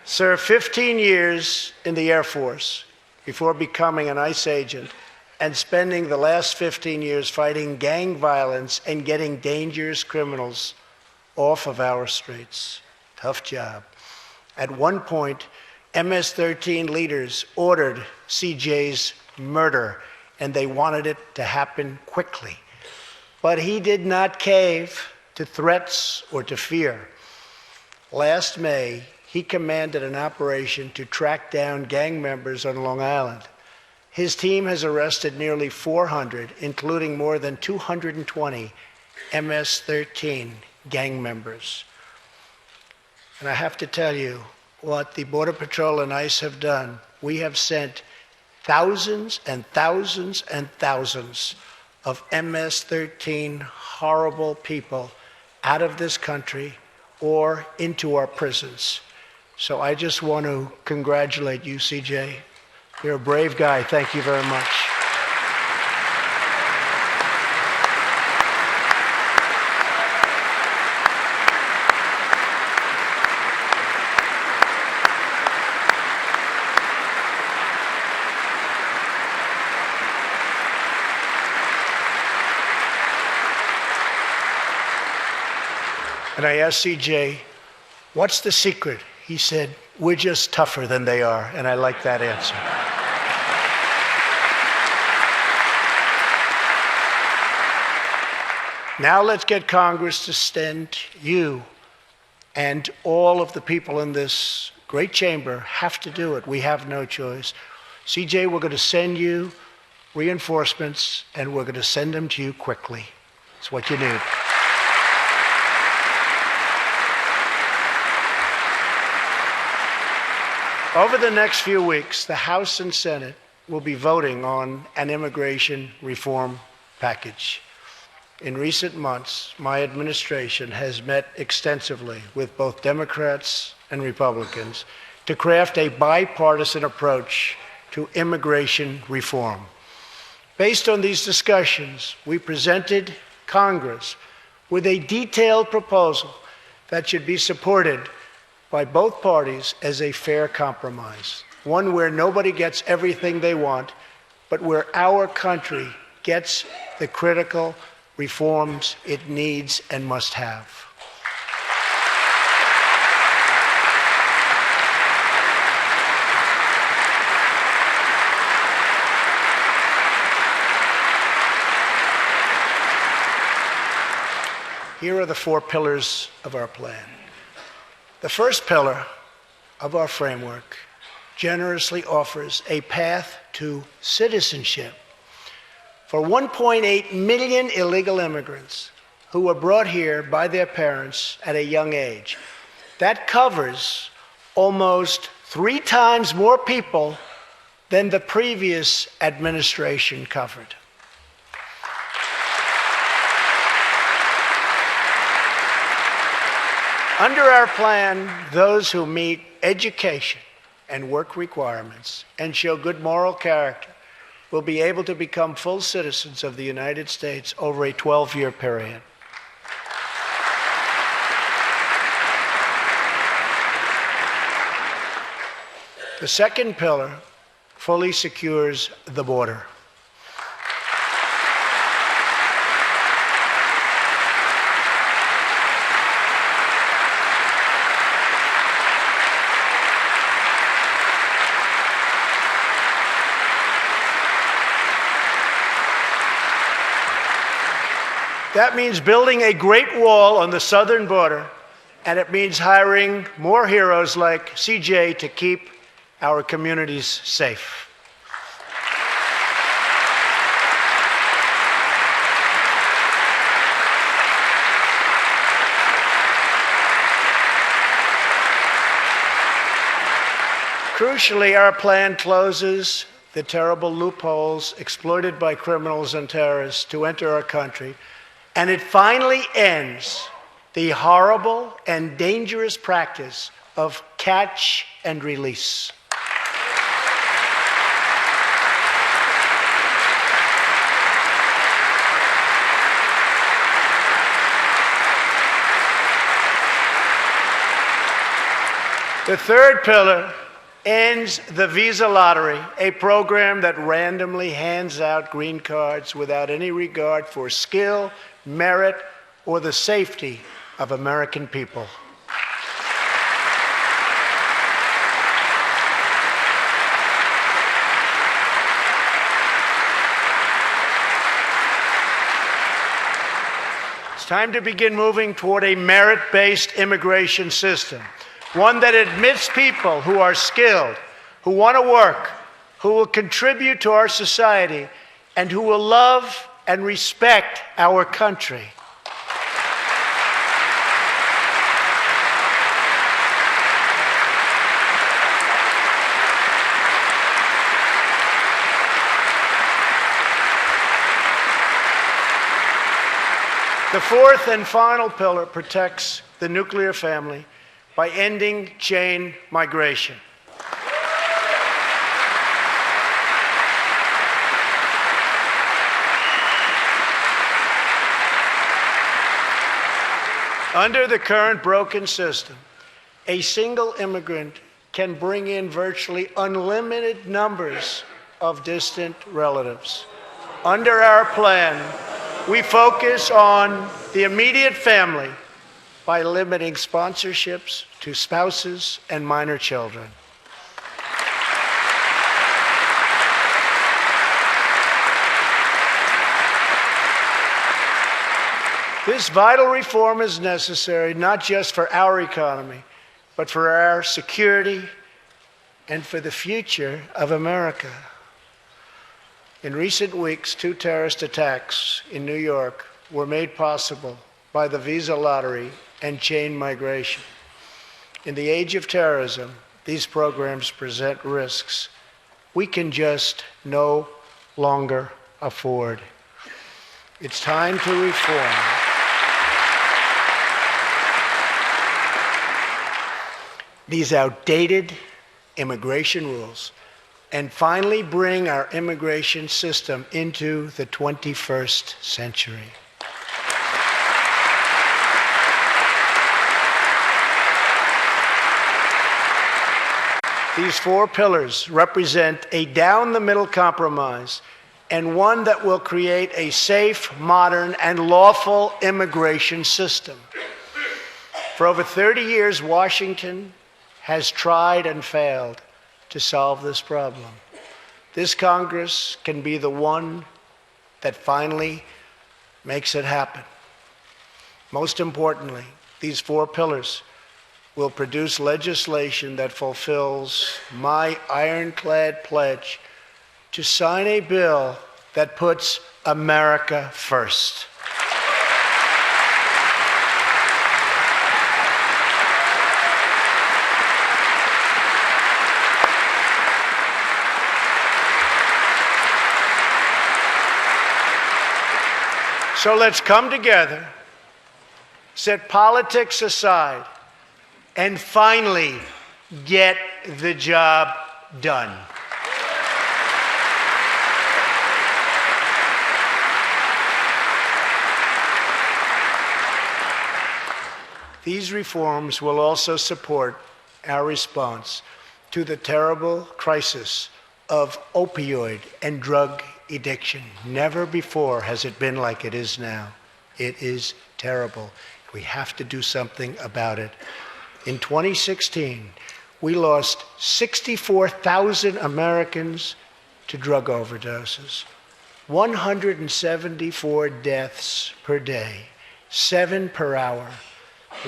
Served 15 years in the Air Force before becoming an ICE agent and spending the last 15 years fighting gang violence and getting dangerous criminals off of our streets. Tough job. At one point, MS-13 leaders ordered CJ's murder, and they wanted it to happen quickly. But he did not cave to threats or to fear. Last May, he commanded an operation to track down gang members on Long Island. His team has arrested nearly 400, including more than 220 MS-13 gang members. And I have to tell you, what the Border Patrol and ICE have done, we have sent thousands and thousands and thousands of MS-13 horrible people out of this country or into our prisons. So I just want to congratulate you, CJ. You're a brave guy. Thank you very much. And I asked CJ, what's the secret? He said, we're just tougher than they are. And I like that answer. Now let's get Congress to send you, and all of the people in this great chamber have to do it. We have no choice. CJ, we're going to send you reinforcements, and we're going to send them to you quickly. It's what you need. Over the next few weeks, the House and Senate will be voting on an immigration reform package. In recent months, my administration has met extensively with both Democrats and Republicans to craft a bipartisan approach to immigration reform. Based on these discussions, we presented Congress with a detailed proposal that should be supported by both parties as a fair compromise, one where nobody gets everything they want, but where our country gets the critical reforms it needs and must have. Here are the 4 pillars of our plan. The first pillar of our framework generously offers a path to citizenship for 1.8 million illegal immigrants who were brought here by their parents at a young age. That covers almost 3 times more people than the previous administration covered. Under our plan, those who meet education and work requirements and show good moral character will be able to become full citizens of the United States over a 12-year period. The second pillar fully secures the border. That means building a great wall on the southern border, and it means hiring more heroes like CJ to keep our communities safe. Crucially, our plan closes the terrible loopholes exploited by criminals and terrorists to enter our country, and it finally ends the horrible and dangerous practice of catch and release. The third pillar ends the visa lottery, a program that randomly hands out green cards without any regard for skill, merit, or the safety of American people. It's time to begin moving toward a merit-based immigration system, one that admits people who are skilled, who want to work, who will contribute to our society, and who will love and respect our country. The fourth and final pillar protects the nuclear family by ending chain migration. Under the current broken system, a single immigrant can bring in virtually unlimited numbers of distant relatives. Under our plan, we focus on the immediate family by limiting sponsorships to spouses and minor children. This vital reform is necessary not just for our economy, but for our security and for the future of America. In recent weeks, 2 terrorist attacks in New York were made possible by the visa lottery and chain migration. In the age of terrorism, these programs present risks we can just no longer afford. It's time to reform. These outdated immigration rules and finally bring our immigration system into the 21st century. These 4 pillars represent a down-the-middle compromise and one that will create a safe, modern, and lawful immigration system. For over 30 years, Washington has tried and failed to solve this problem. This Congress can be the one that finally makes it happen. Most importantly, these 4 pillars will produce legislation that fulfills my ironclad pledge to sign a bill that puts America first. So let's come together, set politics aside, and finally get the job done. These reforms will also support our response to the terrible crisis of opioid and drug addiction. Never before has it been like it is now. It is terrible. We have to do something about it. In 2016, we lost 64,000 Americans to drug overdoses, 174 deaths per day, 7 per hour.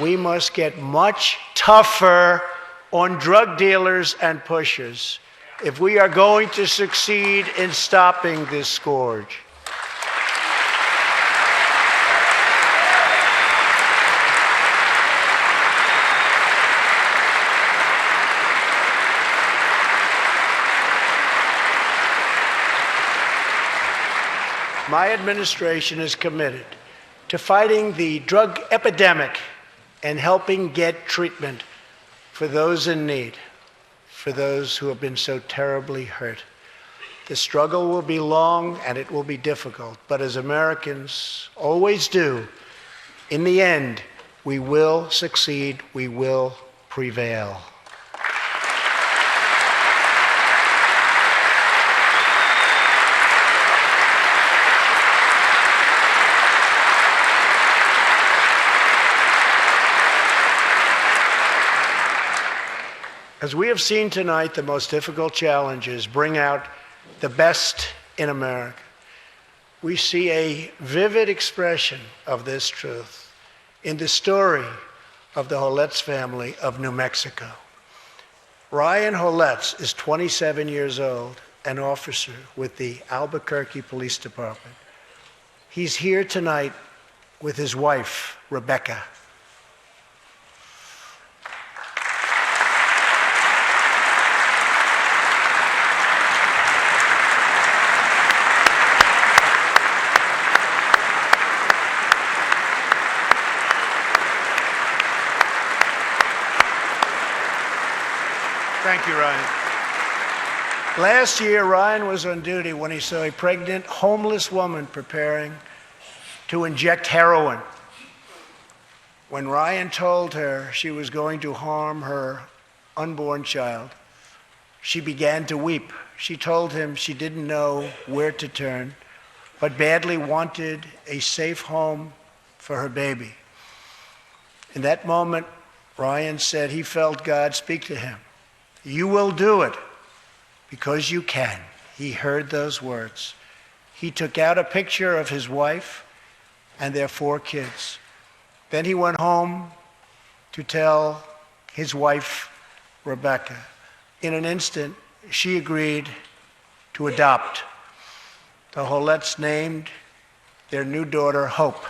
We must get much tougher on drug dealers and pushers if we are going to succeed in stopping this scourge. My administration is committed to fighting the drug epidemic and helping get treatment for those in need, for those who have been so terribly hurt. The struggle will be long and it will be difficult, but as Americans always do, in the end, we will succeed, we will prevail. As we have seen tonight, the most difficult challenges bring out the best in America. We see a vivid expression of this truth in the story of the Holetz family of New Mexico. Ryan Holetz is 27 years old, an officer with the Albuquerque Police Department. He's here tonight with his wife, Rebecca. Thank you, Ryan. Last year, Ryan was on duty when he saw a pregnant, homeless woman preparing to inject heroin. When Ryan told her she was going to harm her unborn child, she began to weep. She told him she didn't know where to turn, but badly wanted a safe home for her baby. In that moment, Ryan said he felt God speak to him. You will do it because you can. He heard those words. He took out a picture of his wife and their 4 kids. Then he went home to tell his wife, Rebecca. In an instant, she agreed to adopt. The Holetz named their new daughter Hope.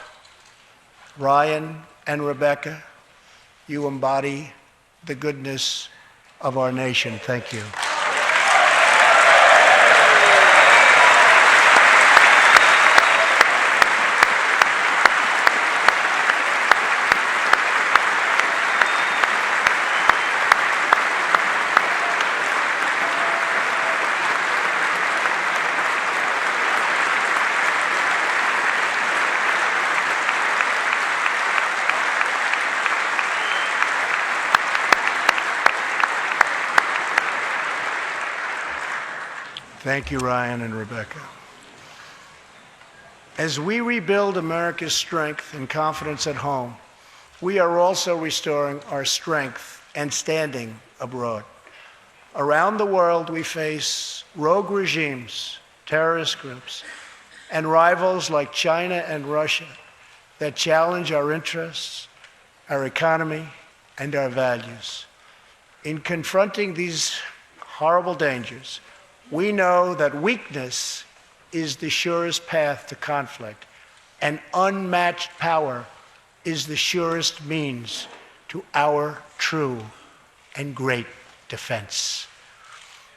Ryan and Rebecca, you embody the goodness of our nation. Thank you. Thank you, Ryan and Rebecca. As we rebuild America's strength and confidence at home, we are also restoring our strength and standing abroad. Around the world, we face rogue regimes, terrorist groups, and rivals like China and Russia that challenge our interests, our economy, and our values. In confronting these horrible dangers, we know that weakness is the surest path to conflict, and unmatched power is the surest means to our true and great defense.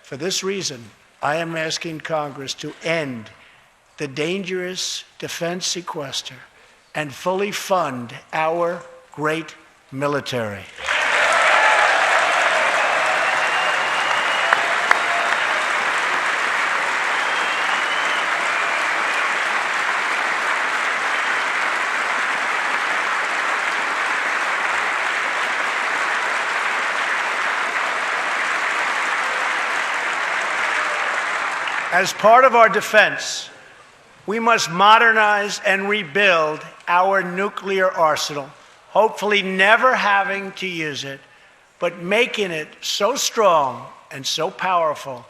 For this reason, I am asking Congress to end the dangerous defense sequester and fully fund our great military. As part of our defense, we must modernize and rebuild our nuclear arsenal, hopefully never having to use it, but making it so strong and so powerful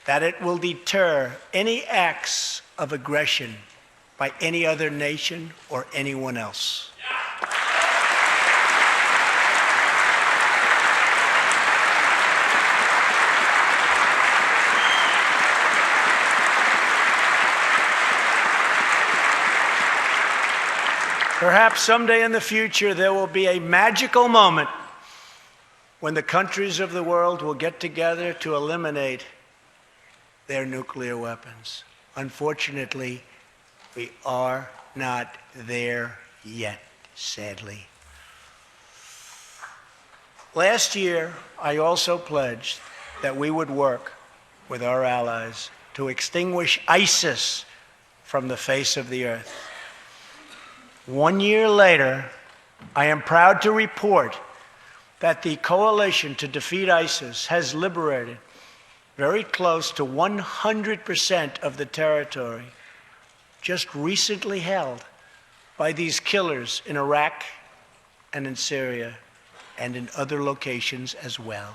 that it will deter any acts of aggression by any other nation or anyone else. Perhaps someday in the future there will be a magical moment when the countries of the world will get together to eliminate their nuclear weapons. Unfortunately, we are not there yet, sadly. Last year, I also pledged that we would work with our allies to extinguish ISIS from the face of the earth. 1 year later, I am proud to report that the coalition to defeat ISIS has liberated very close to 100% of the territory just recently held by these killers in Iraq and in Syria and in other locations as well.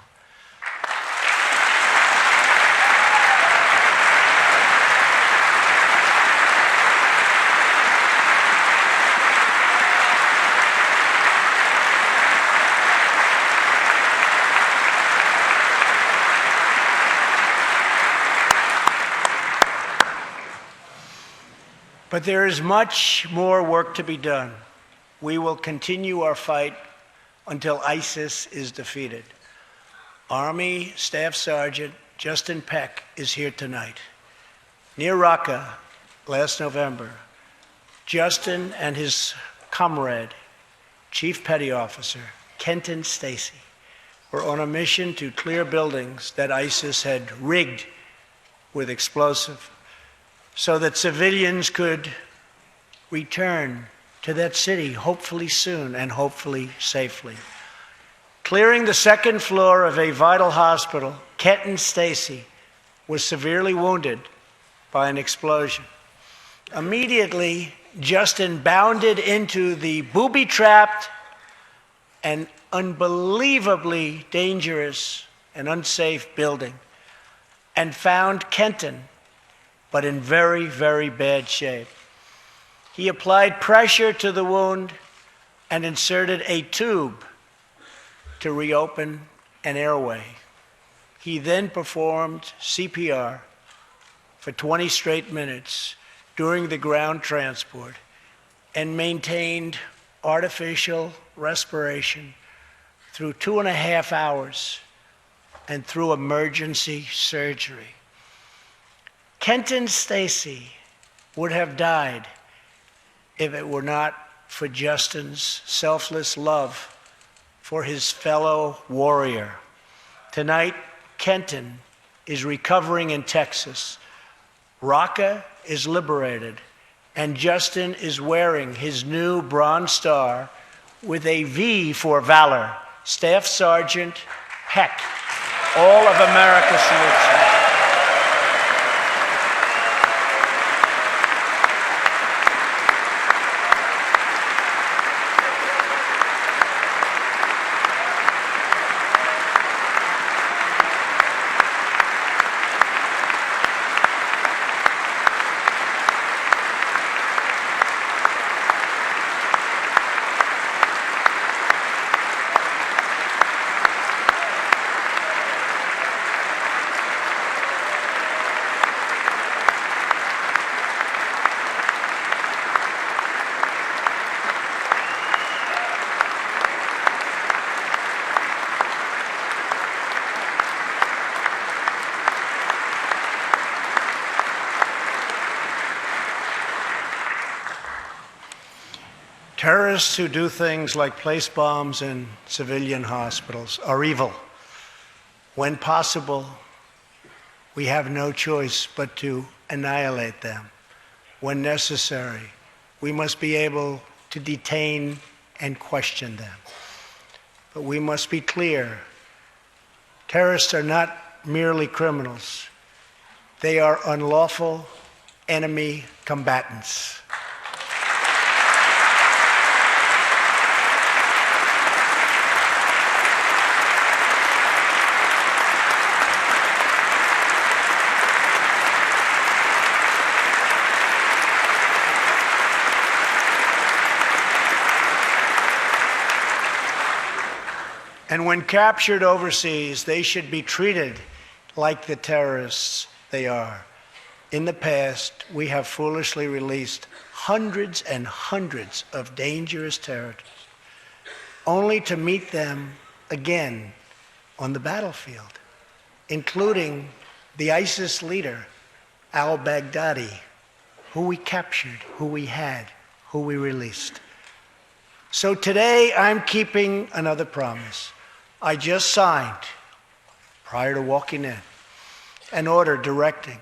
But there is much more work to be done. We will continue our fight until ISIS is defeated. Army Staff Sergeant Justin Peck is here tonight. Near Raqqa last November, Justin and his comrade, Chief Petty Officer Kenton Stacy, were on a mission to clear buildings that ISIS had rigged with explosive, so that civilians could return to that city, hopefully soon and hopefully safely. Clearing the second floor of a vital hospital, Kenton Stacy was severely wounded by an explosion. Immediately, Justin bounded into the booby-trapped and unbelievably dangerous and unsafe building and found Kenton, but in very, very bad shape. He applied pressure to the wound and inserted a tube to reopen an airway. He then performed CPR for 20 straight minutes during the ground transport and maintained artificial respiration through 2.5 hours and through emergency surgery. Kenton Stacy would have died if it were not for Justin's selfless love for his fellow warrior. Tonight, Kenton is recovering in Texas. Raqqa is liberated, and Justin is wearing his new Bronze Star with a V for valor. Staff Sergeant Peck, all of America salutes you. Terrorists who do things like place bombs in civilian hospitals are evil. When possible, we have no choice but to annihilate them. When necessary, we must be able to detain and question them. But we must be clear, terrorists are not merely criminals. They are unlawful enemy combatants. And when captured overseas, they should be treated like the terrorists they are. In the past, we have foolishly released hundreds and hundreds of dangerous terrorists, only to meet them again on the battlefield, including the ISIS leader, al-Baghdadi, who we captured, who we had, who we released. So today, I'm keeping another promise. I just signed, prior to walking in, an order directing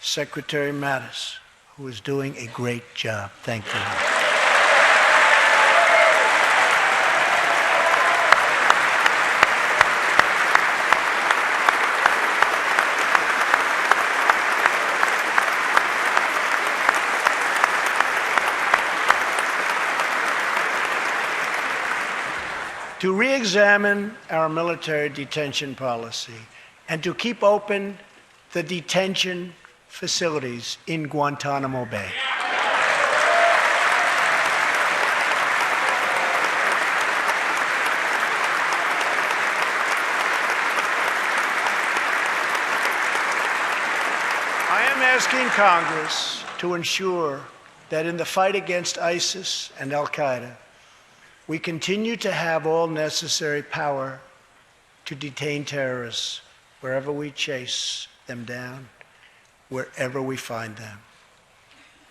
Secretary Mattis, who is doing a great job. Thank you. To re-examine our military detention policy and to keep open the detention facilities in Guantanamo Bay. I am asking Congress to ensure that in the fight against ISIS and al-Qaeda, we continue to have all necessary power to detain terrorists wherever we chase them down, wherever we find them.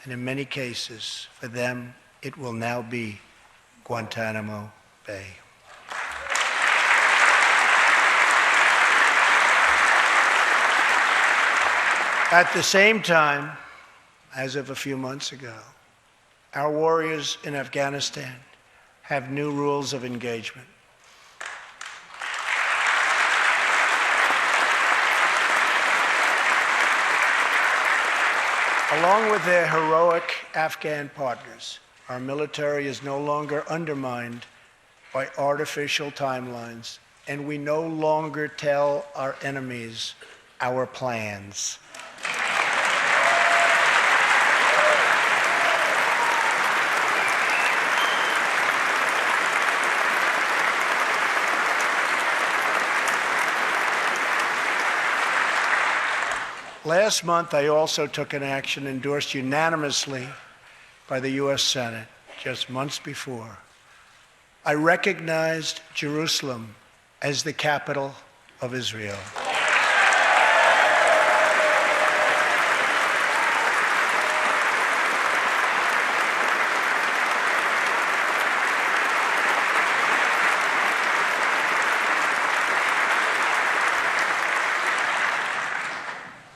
And in many cases, for them, it will now be Guantanamo Bay. At the same time, as of a few months ago, our warriors in Afghanistan have new rules of engagement. Along with their heroic Afghan partners, our military is no longer undermined by artificial timelines, and we no longer tell our enemies our plans. Last month, I also took an action endorsed unanimously by the U.S. Senate just months before. I recognized Jerusalem as the capital of Israel.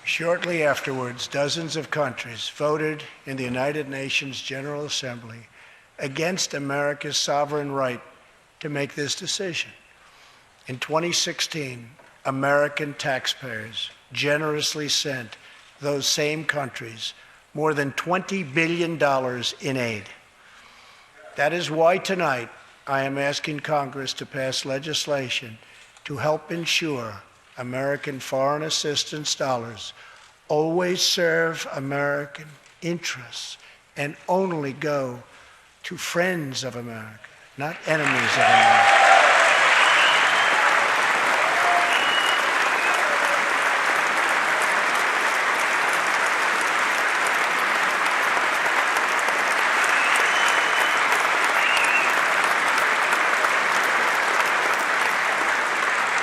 Shortly afterwards, dozens of countries voted in the United Nations General Assembly against America's sovereign right to make this decision. In 2016, American taxpayers generously sent those same countries more than $20 billion in aid. That is why tonight I am asking Congress to pass legislation to help ensure American foreign assistance dollars always serve American interests and only go to friends of America, not enemies of America.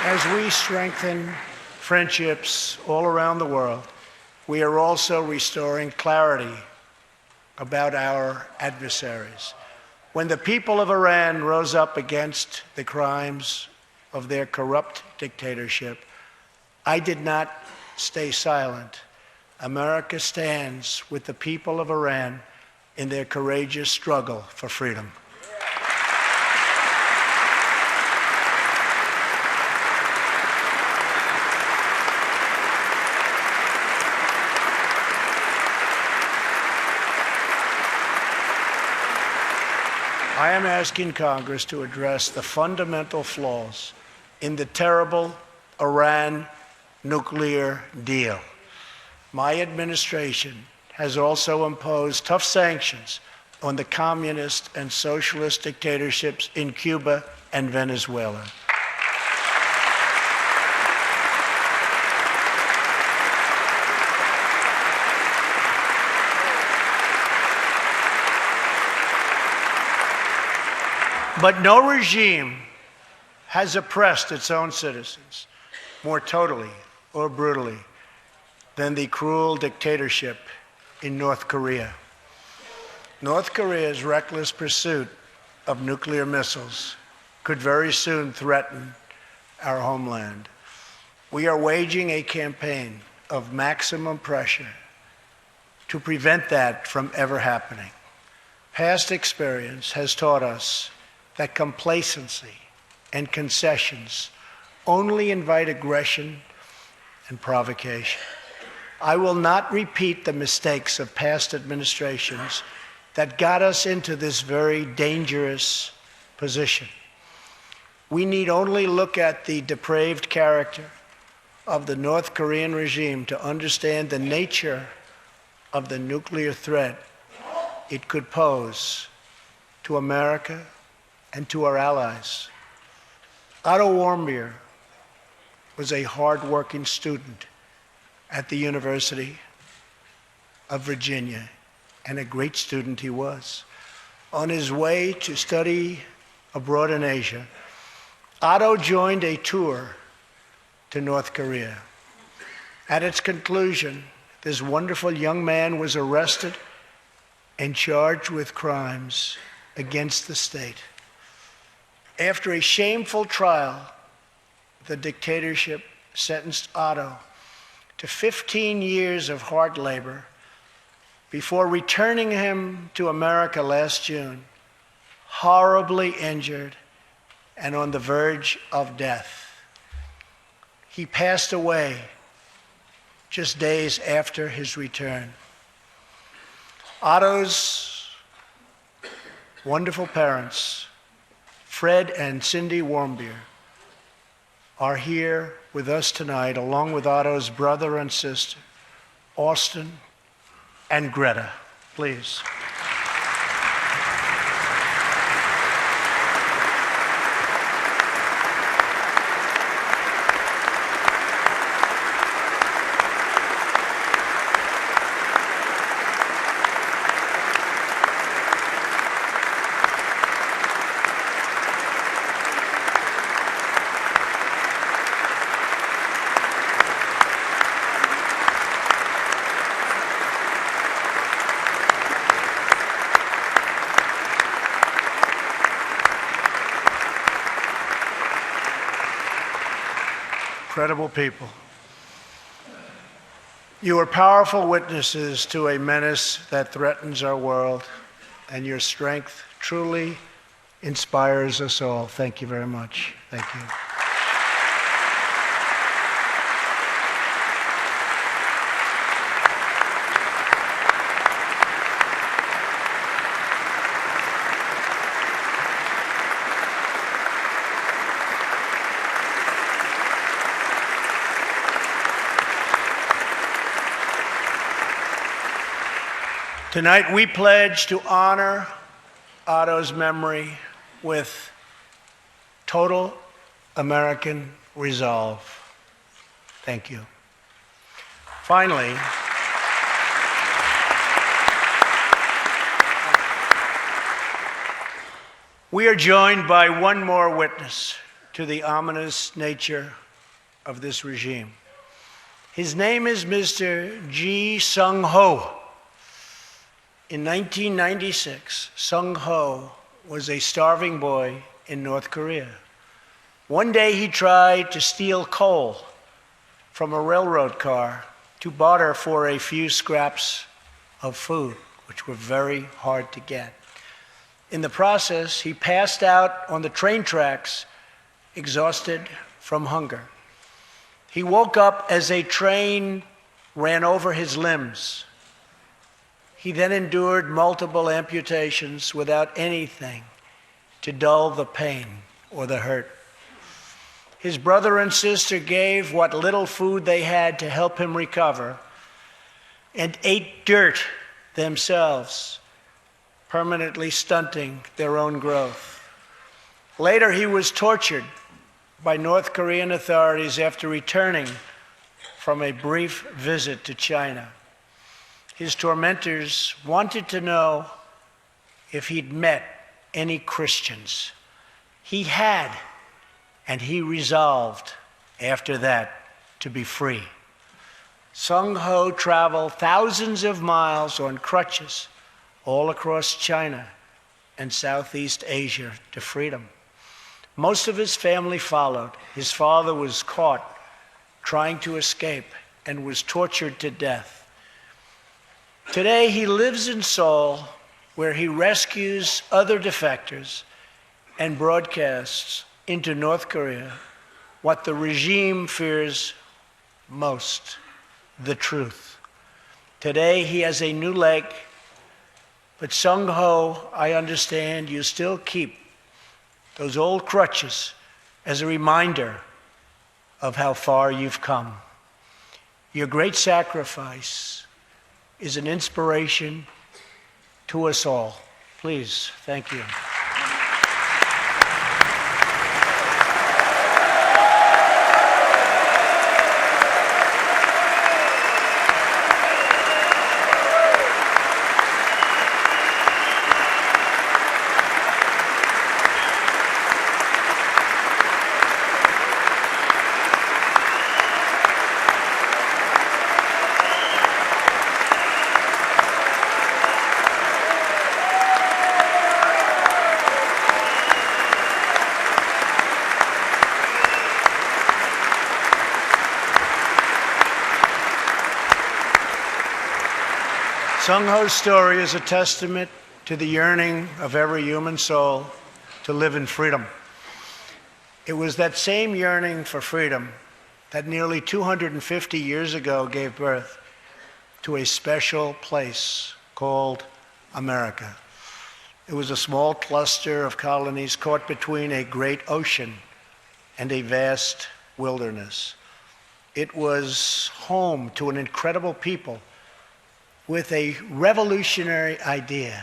As we strengthen friendships all around the world, we are also restoring clarity about our adversaries. When the people of Iran rose up against the crimes of their corrupt dictatorship, I did not stay silent. America stands with the people of Iran in their courageous struggle for freedom. I am asking Congress to address the fundamental flaws in the terrible Iran nuclear deal. My administration has also imposed tough sanctions on the communist and socialist dictatorships in Cuba and Venezuela. But no regime has oppressed its own citizens more totally or brutally than the cruel dictatorship in North Korea. North Korea's reckless pursuit of nuclear missiles could very soon threaten our homeland. We are waging a campaign of maximum pressure to prevent that from ever happening. Past experience has taught us that complacency and concessions only invite aggression and provocation. I will not repeat the mistakes of past administrations that got us into this very dangerous position. We need only look at the depraved character of the North Korean regime to understand the nature of the nuclear threat it could pose to America and to our allies. Otto Warmbier was a hard-working student at the University of Virginia, and a great student he was. On his way to study abroad in Asia, Otto joined a tour to North Korea. At its conclusion, this wonderful young man was arrested and charged with crimes against the state. After a shameful trial, the dictatorship sentenced Otto to 15 years of hard labor before returning him to America last June, horribly injured and on the verge of death. He passed away just days after his return. Otto's wonderful parents, Fred and Cindy Warmbier, are here with us tonight, along with Otto's brother and sister, Austin and Greta. Please. Incredible people. You are powerful witnesses to a menace that threatens our world, and your strength truly inspires us all. Thank you very much. Thank you. Tonight, we pledge to honor Otto's memory with total American resolve. Thank you. Finally, we are joined by one more witness to the ominous nature of this regime. His name is Mr. Ji Sung Ho. In 1996, Sung Ho was a starving boy in North Korea. One day he tried to steal coal from a railroad car to barter for a few scraps of food, which were very hard to get. In the process, he passed out on the train tracks, exhausted from hunger. He woke up as a train ran over his limbs. He then endured multiple amputations without anything to dull the pain or the hurt. His brother and sister gave what little food they had to help him recover and ate dirt themselves, permanently stunting their own growth. Later, he was tortured by North Korean authorities after returning from a brief visit to China. His tormentors wanted to know if he'd met any Christians. He had, and he resolved after that to be free. Sung Ho traveled thousands of miles on crutches all across China and Southeast Asia to freedom. Most of his family followed. His father was caught trying to escape and was tortured to death. Today, he lives in Seoul, where he rescues other defectors and broadcasts into North Korea what the regime fears most, the truth. Today, he has a new leg, but Sung Ho, I understand you still keep those old crutches as a reminder of how far you've come. Your great sacrifice is an inspiration to us all. Please, thank you. Sung Ho's story is a testament to the yearning of every human soul to live in freedom. It was that same yearning for freedom that nearly 250 years ago gave birth to a special place called America. It was a small cluster of colonies caught between a great ocean and a vast wilderness. It was home to an incredible people with a revolutionary idea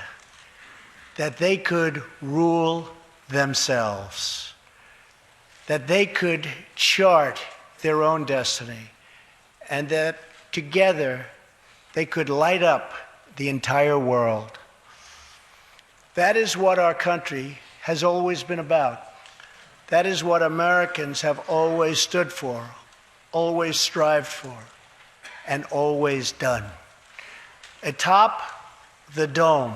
that they could rule themselves, that they could chart their own destiny, and that together they could light up the entire world. That is what our country has always been about. That is what Americans have always stood for, always strived for, and always done. Atop the dome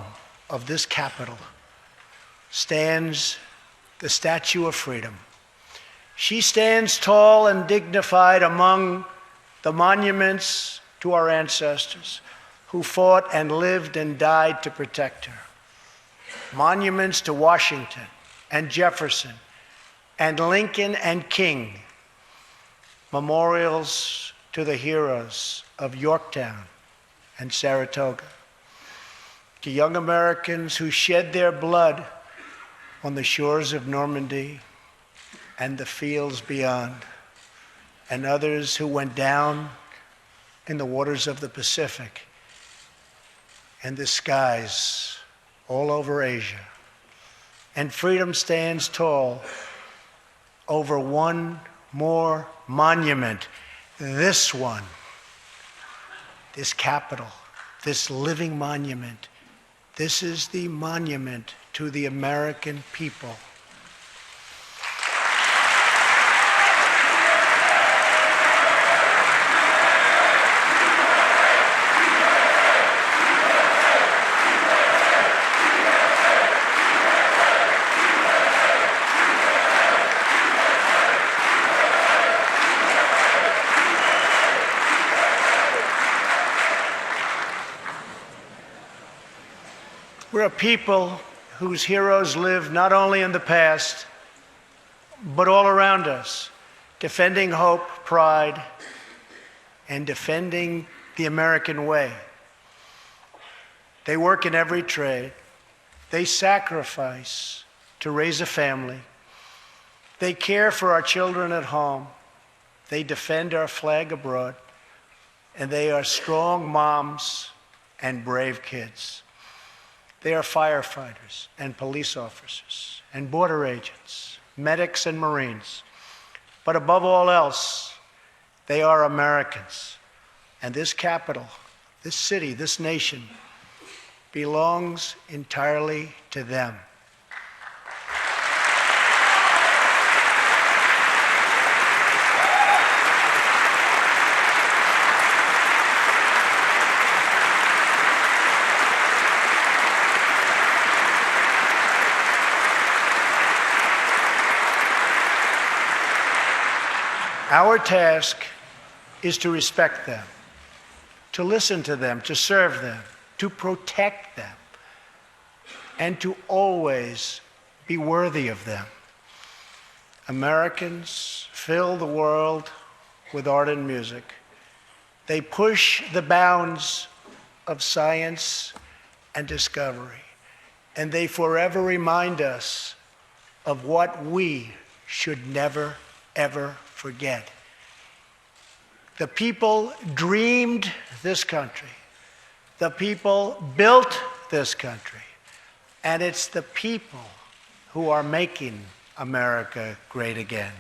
of this Capitol stands the Statue of Freedom. She stands tall and dignified among the monuments to our ancestors who fought and lived and died to protect her. Monuments to Washington and Jefferson and Lincoln and King. Memorials to the heroes of Yorktown and Saratoga, to young Americans who shed their blood on the shores of Normandy and the fields beyond, and others who went down in the waters of the Pacific and the skies all over Asia. And freedom stands tall over one more monument, this one. This Capitol, this living monument, this is the monument to the American people. We're a people whose heroes live not only in the past, but all around us, defending hope, pride, and defending the American way. They work in every trade. They sacrifice to raise a family. They care for our children at home. They defend our flag abroad. And they are strong moms and brave kids. They are firefighters and police officers and border agents, medics and Marines. But above all else, they are Americans. And this capital, this city, this nation belongs entirely to them. Our task is to respect them, to listen to them, to serve them, to protect them, and to always be worthy of them. Americans fill the world with art and music. They push the bounds of science and discovery, and they forever remind us of what we should never, ever forget. The people dreamed this country. The people built this country. And it's the people who are making America great again.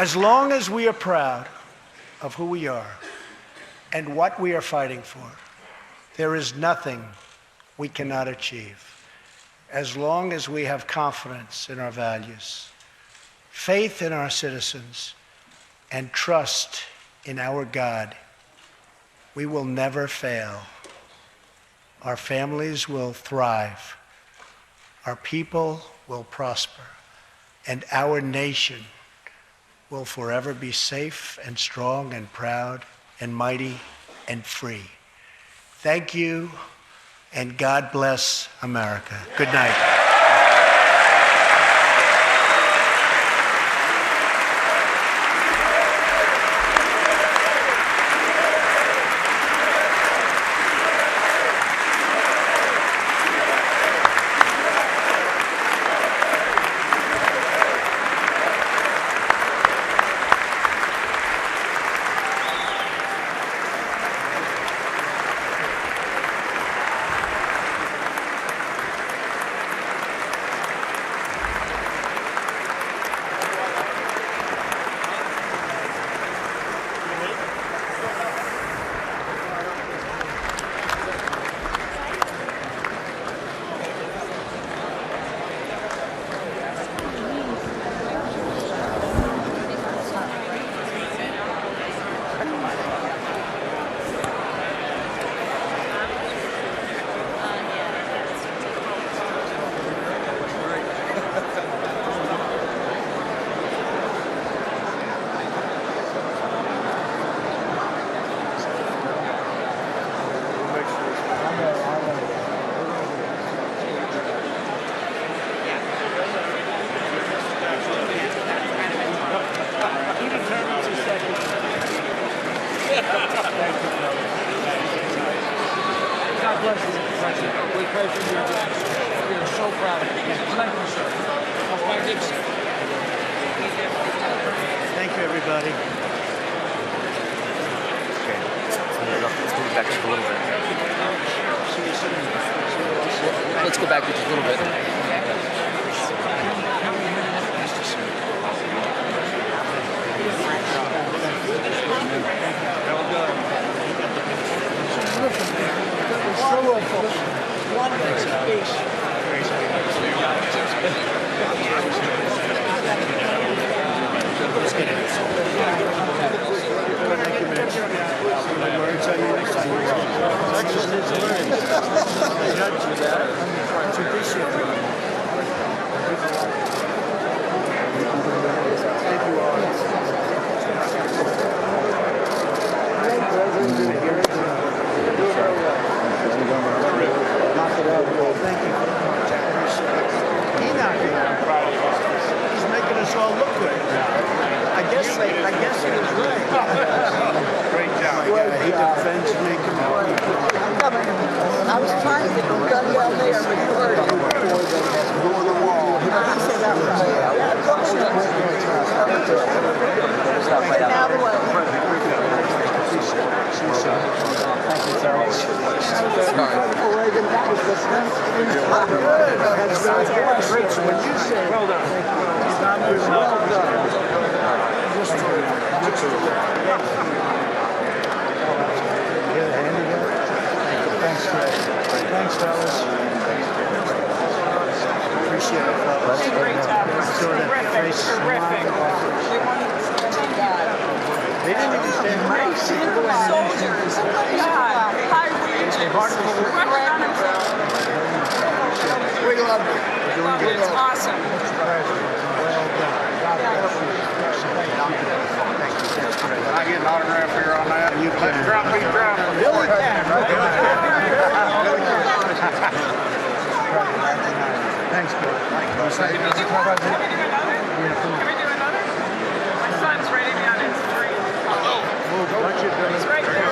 As long as we are proud of who we are and what we are fighting for, there is nothing we cannot achieve. As long as we have confidence in our values, faith in our citizens, and trust in our God, we will never fail. Our families will thrive. Our people will prosper. And our nation will forever be safe and strong and proud and mighty and free. Thank you, and God bless America. Good night. Thank you, everybody. Let's go back just a little bit. Let's get it. Great job. He defends me. I was trying to get the gun down there, but you heard it. Go on the wall. He said outside. Get out of the way. Well done. Thanks, fellas. Appreciate it, fellas. Great job. Terrific. They didn't even stand right. Soldiers. High wages. We love it. It's awesome. Can I get an autograph here on that? Let's drop these drops. Billy can, right? Thanks, Bill. Can we do another? My son's ready to be on his tree. He's right there.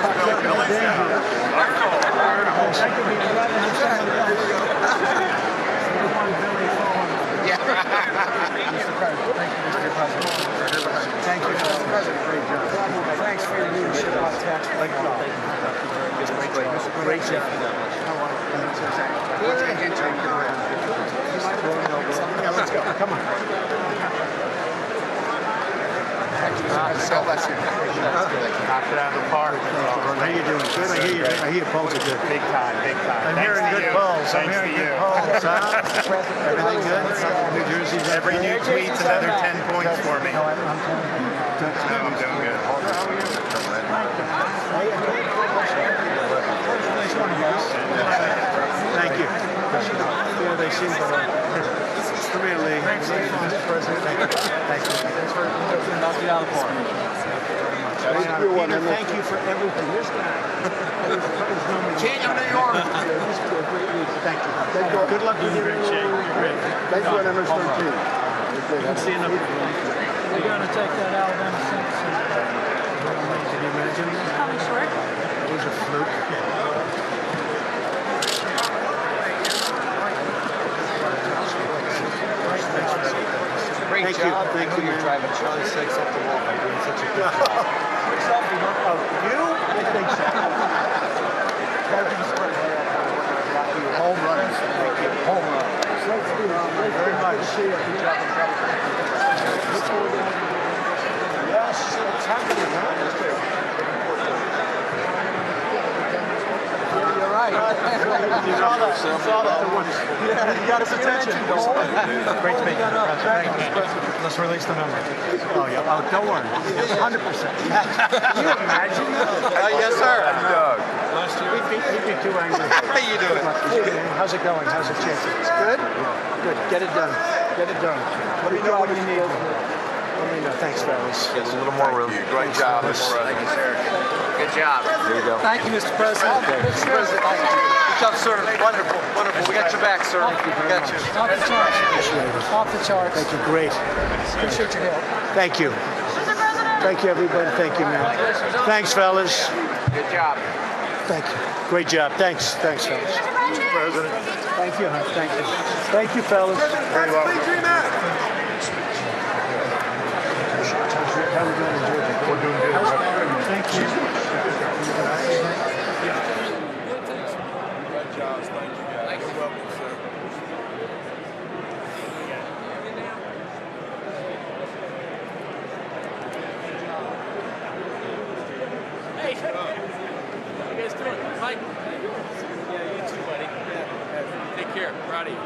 Thank you, Mr. President. Great job. Thanks for your leadership on tax. Great job. Great job. Yeah, let's go. Come on. God bless you. Knocked it out of the park. How you doing? Good. I hear your polls are good. Big time. I'm hearing good polls. Everything good? New Jersey. Every new tweet's another 10 points for me. No, I'm doing good. Thank you. Yeah, they seem to Premier League. Mr. President, thank you. Thanks for knocking it out of the park. Peter, thank you for everything. This guy. King of New York. Thank you. Good luck with your great shape. You're great. Thank you, number 13. Good seeing you. We're going to take that Alabama Saints. Can you imagine? Coming short. That was a fluke. Great job. Thank you. You're driving Charlie 6 up the wall by doing such a good job. You? I think so. Home runs. Thank you. Home runs. Thank you very much. Good job. Yes, it's happening, huh? You're right. You saw that. You got his attention. Great to meet you. Let's release the number. Oh, yeah. Oh, don't worry. 100%. Can you imagine that? Yes, sir. Doug. He'd be too angry. How you doing? How's it going? How's it changing? It's good? Good. Get it done. Get it done. Let me know what you need. Let me know. Thanks, fellas. Get a little more room. Great job, Mr. Thank you, sir. Good job. There you go. Thank you, Mr. President. Mr. President, thank you. Good job, sir. Wonderful. We got your back, sir. We got you. Off the charts. Off the charts. Thank you. Great. Appreciate your help. Thank you. Thank you, everybody. Thank you, man. Thanks, fellas. Good job. Thank you. Great job. Thanks, fellas. Mr. President. Thank you, huh? Thank you. Thank you, fellas. Very well. How are we doing in Georgia? We're doing good. Thank you. Great job. Thank you, guys. You're welcome, sir. Hey, how you guys doing? Mike? Yeah, you too, buddy. Yeah. Take care. Proud of you.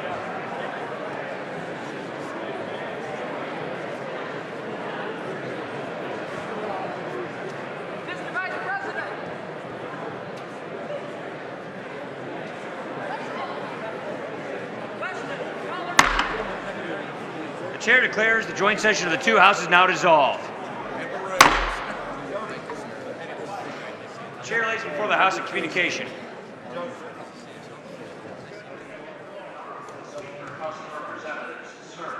Mr. Vice President! The chair declares the joint session of the two houses now dissolved. The chair lays before the House of Communication. House of Representatives, sir,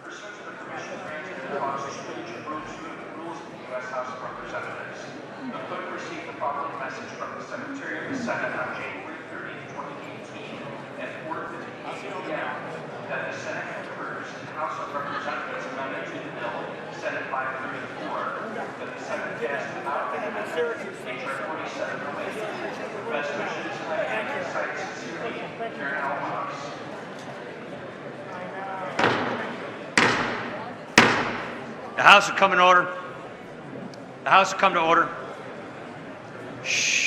pursuant to the permission granted by the Constitution, rules of the U.S. House of Senate on January 30, 2018 at 4:58 p.m. that the Senate confirms the House of Representatives amendment to the bill, Senate 534, that the Senate passed without any amendment, H.R. 4708. Best wishes, and sites sincerely, Karen L. Fox. The House will come in order. The House will come to order. Shh.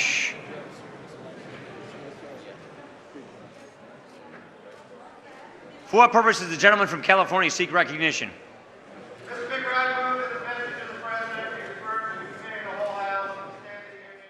For what purpose does the gentleman from California seek recognition? Mr. Speaker, I move that the message of the President be referred to the Committee of the Whole House and the State of the Union.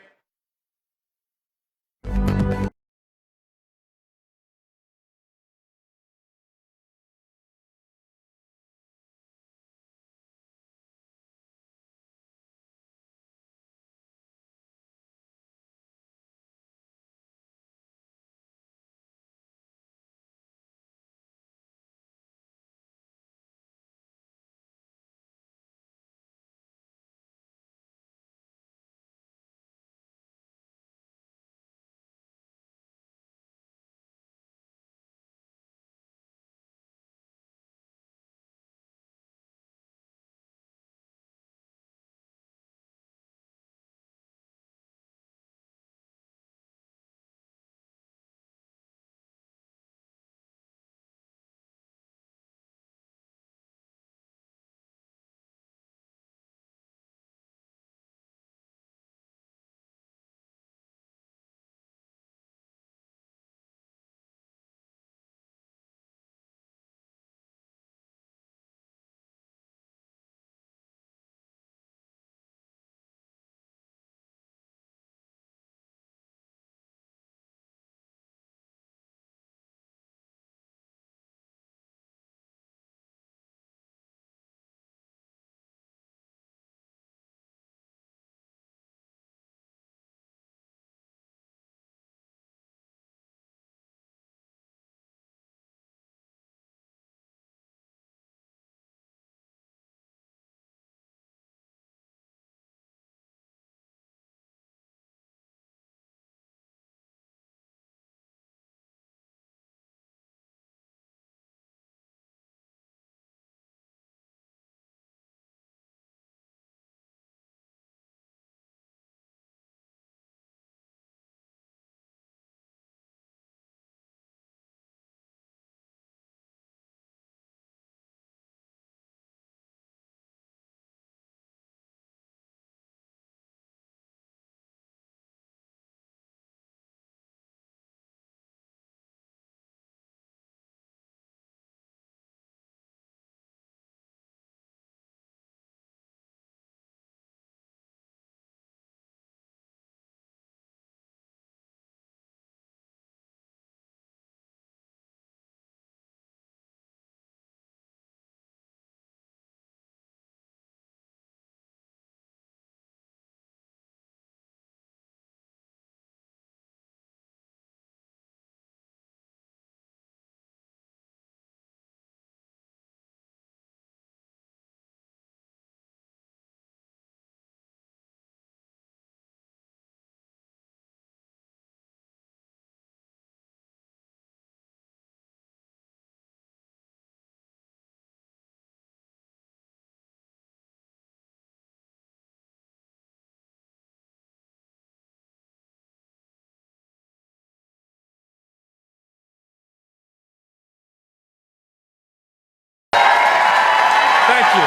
Thank you.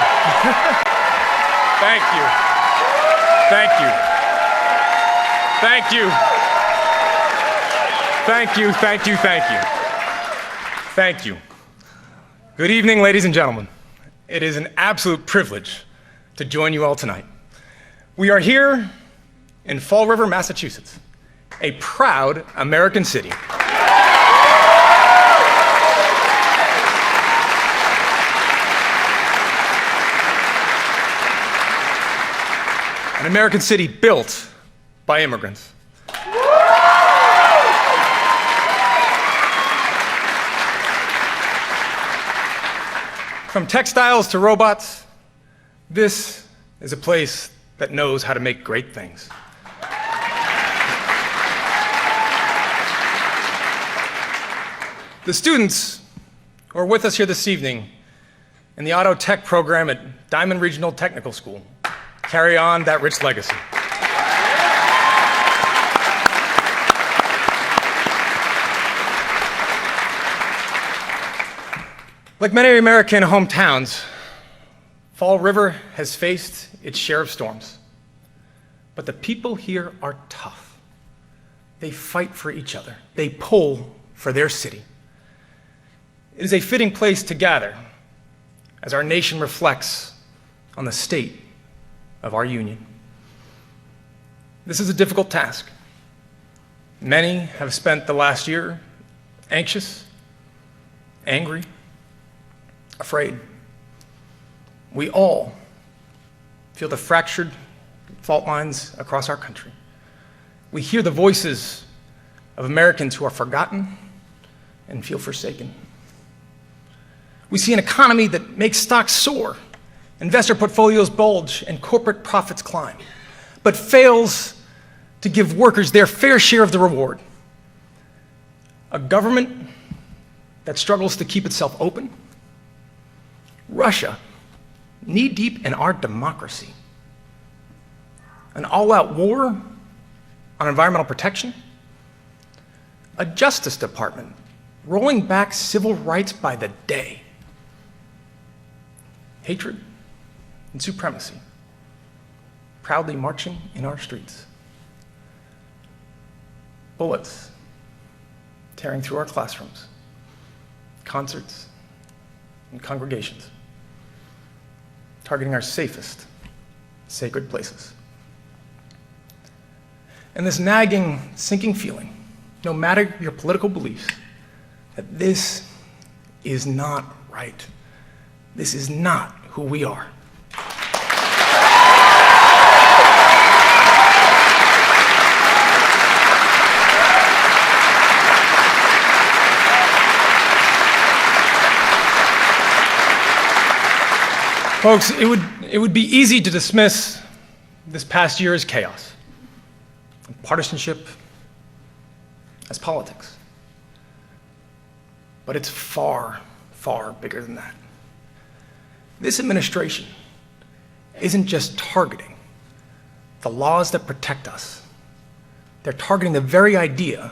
Thank you. Thank you. Thank you. Thank you, thank you, thank you. Thank you. Good evening, ladies and gentlemen. It is an absolute privilege to join you all tonight. We are here in Fall River, Massachusetts, a proud American city. An American city built by immigrants. From textiles to robots, this is a place that knows how to make great things. The students who are with us here this evening in the Auto Tech program at Diamond Regional Technical School carry on that rich legacy. Like many American hometowns, Fall River has faced its share of storms. But the people here are tough. They fight for each other. They pull for their city. It is a fitting place to gather as our nation reflects on the state of our union. This is a difficult task. Many have spent the last year anxious, angry, afraid. We all feel the fractured fault lines across our country. We hear the voices of Americans who are forgotten and feel forsaken. We see an economy that makes stocks soar, investor portfolios bulge, and corporate profits climb, but fails to give workers their fair share of the reward. A government that struggles to keep itself open. Russia, knee-deep in our democracy. An all-out war on environmental protection. A Justice Department rolling back civil rights by the day. Hatred and supremacy proudly marching in our streets. Bullets tearing through our classrooms, concerts, and congregations, targeting our safest, sacred places. And this nagging, sinking feeling, no matter your political beliefs, that this is not right. This is not who we are. Folks, it would be easy to dismiss this past year as chaos, partisanship, as politics. But it's far, far bigger than that. This administration isn't just targeting the laws that protect us. They're targeting the very idea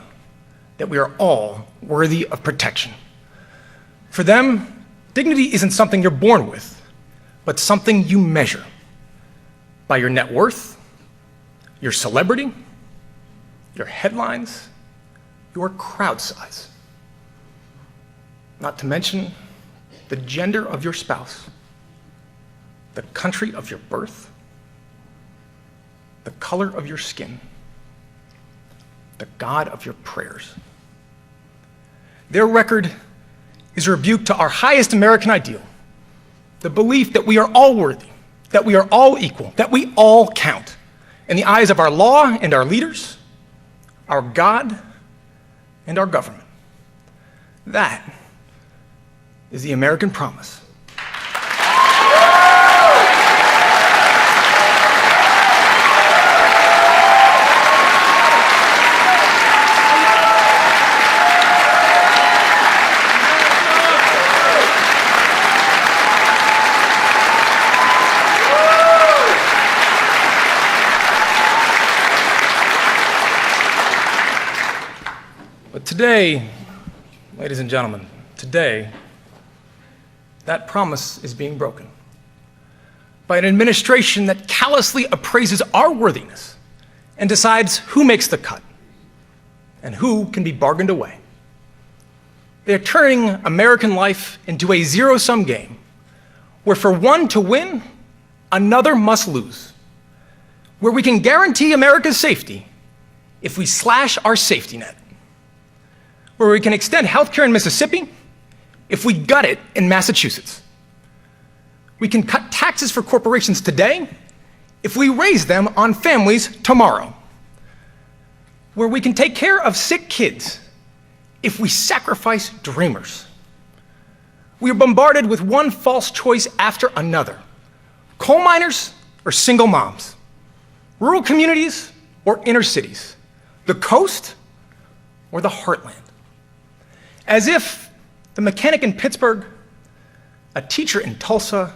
that we are all worthy of protection. For them, dignity isn't something you're born with, but something you measure by your net worth, your celebrity, your headlines, your crowd size. Not to mention the gender of your spouse, the country of your birth, the color of your skin, the God of your prayers. Their record is a rebuke to our highest American ideal, the belief that we are all worthy, that we are all equal, that we all count in the eyes of our law and our leaders, our God and our government. That is the American promise. But today, ladies and gentlemen, today, that promise is being broken by an administration that callously appraises our worthiness and decides who makes the cut and who can be bargained away. They're turning American life into a zero-sum game where for one to win, another must lose, where we can guarantee America's safety if we slash our safety net, where we can extend healthcare in Mississippi if we gut it in Massachusetts. We can cut taxes for corporations today if we raise them on families tomorrow. Where we can take care of sick kids if we sacrifice dreamers. We are bombarded with one false choice after another. Coal miners or single moms. Rural communities or inner cities. The coast or the heartland. As if the mechanic in Pittsburgh, a teacher in Tulsa,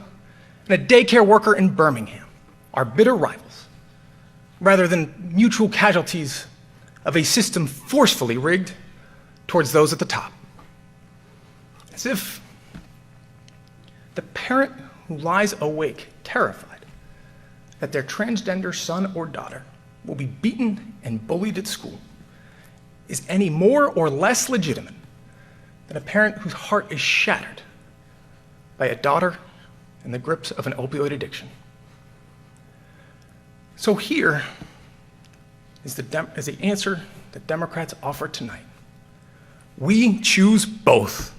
and a daycare worker in Birmingham are bitter rivals, rather than mutual casualties of a system forcefully rigged towards those at the top. As if the parent who lies awake, terrified that their transgender son or daughter will be beaten and bullied at school, is any more or less legitimate than a parent whose heart is shattered by a daughter in the grips of an opioid addiction. So here is the answer that Democrats offer tonight. We choose both.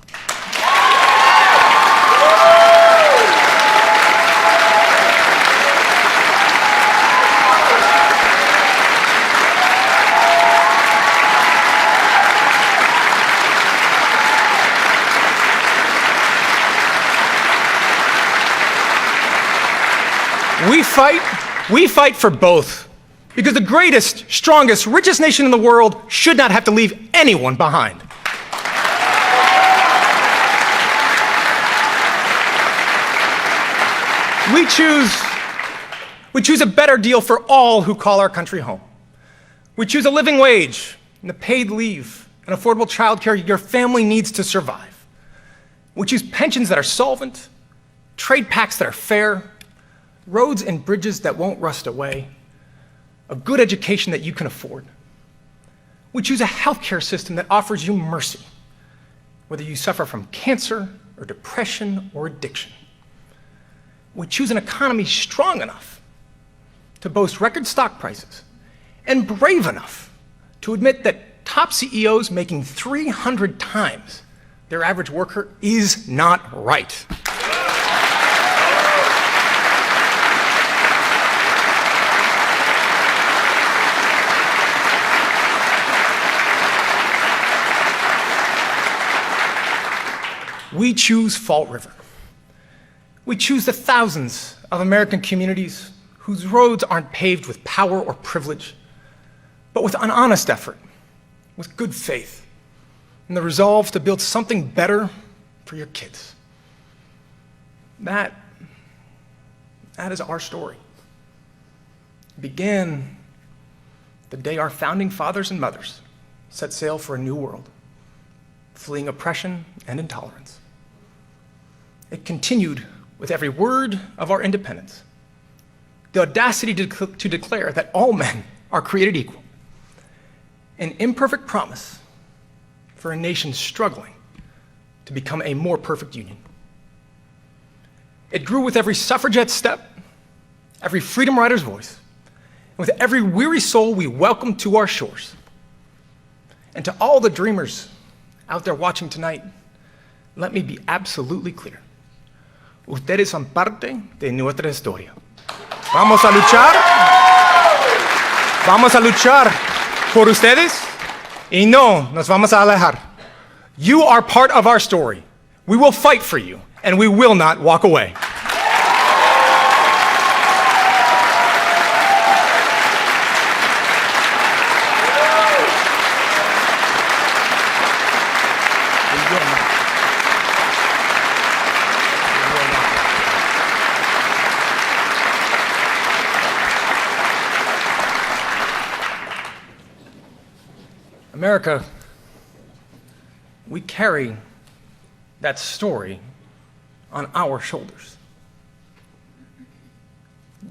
We fight for both, because the greatest, strongest, richest nation in the world should not have to leave anyone behind. We choose a better deal for all who call our country home. We choose a living wage and the paid leave and affordable childcare your family needs to survive. We choose pensions that are solvent, trade pacts that are fair, roads and bridges that won't rust away, a good education that you can afford. We choose a healthcare system that offers you mercy, whether you suffer from cancer or depression or addiction. We choose an economy strong enough to boast record stock prices and brave enough to admit that top CEOs making 300 times their average worker is not right. We choose Fall River. We choose the thousands of American communities whose roads aren't paved with power or privilege, but with an honest effort, with good faith, and the resolve to build something better for your kids. That is our story. It began the day our founding fathers and mothers set sail for a new world, fleeing oppression and intolerance. It continued with every word of our independence, the audacity to declare that all men are created equal, an imperfect promise for a nation struggling to become a more perfect union. It grew with every suffragette step, every freedom rider's voice, and with every weary soul we welcomed to our shores. And to all the dreamers out there watching tonight, let me be absolutely clear. Ustedes son parte de nuestra historia. Vamos a luchar por ustedes y no nos vamos a alejar. You are part of our story. We will fight for you, and we will not walk away. America, we carry that story on our shoulders.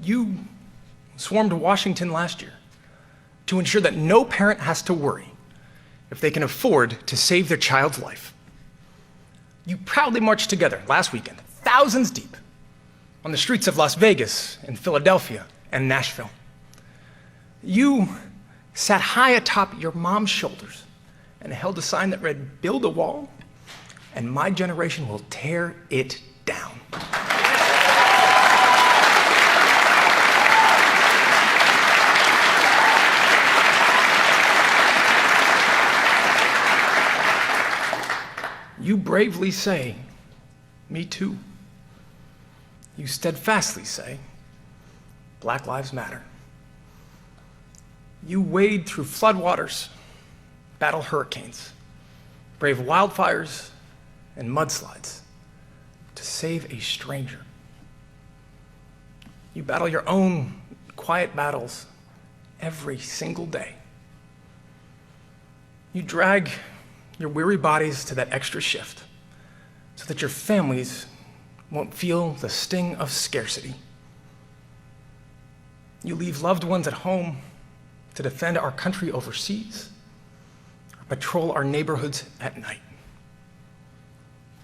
You swarmed Washington last year to ensure that no parent has to worry if they can afford to save their child's life. You proudly marched together last weekend, thousands deep, on the streets of Las Vegas and Philadelphia and Nashville. You sat high atop your mom's shoulders and held a sign that read, "Build a wall, and my generation will tear it down." You bravely say, "Me too." You steadfastly say, "Black Lives Matter." You wade through floodwaters, battle hurricanes, brave wildfires and mudslides to save a stranger. You battle your own quiet battles every single day. You drag your weary bodies to that extra shift so that your families won't feel the sting of scarcity. You leave loved ones at home to defend our country overseas or patrol our neighborhoods at night.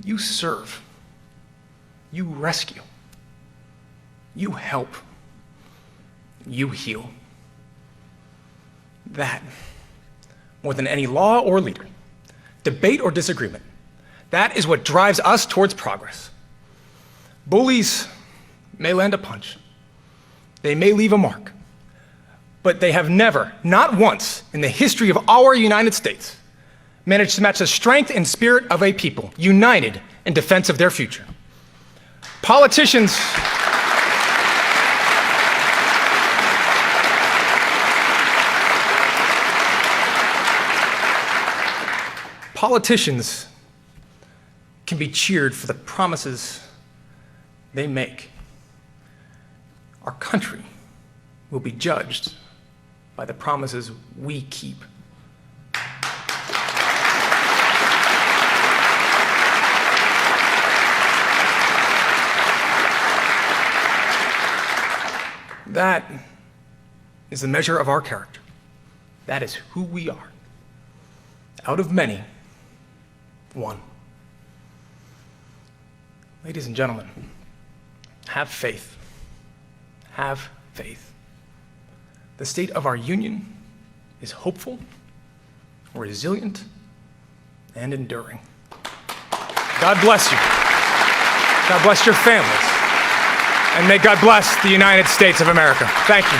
You serve. You rescue. You help. You heal. That, more than any law or leader, debate or disagreement, that is what drives us towards progress. Bullies may land a punch. They may leave a mark. But they have never, not once in the history of our United States, managed to match the strength and spirit of a people united in defense of their future. Politicians can be cheered for the promises they make. Our country will be judged by the promises we keep. That is the measure of our character. That is who we are. Out of many, one. Ladies and gentlemen, have faith. Have faith. The state of our union is hopeful, resilient, and enduring. God bless you. God bless your families. And may God bless the United States of America. Thank you.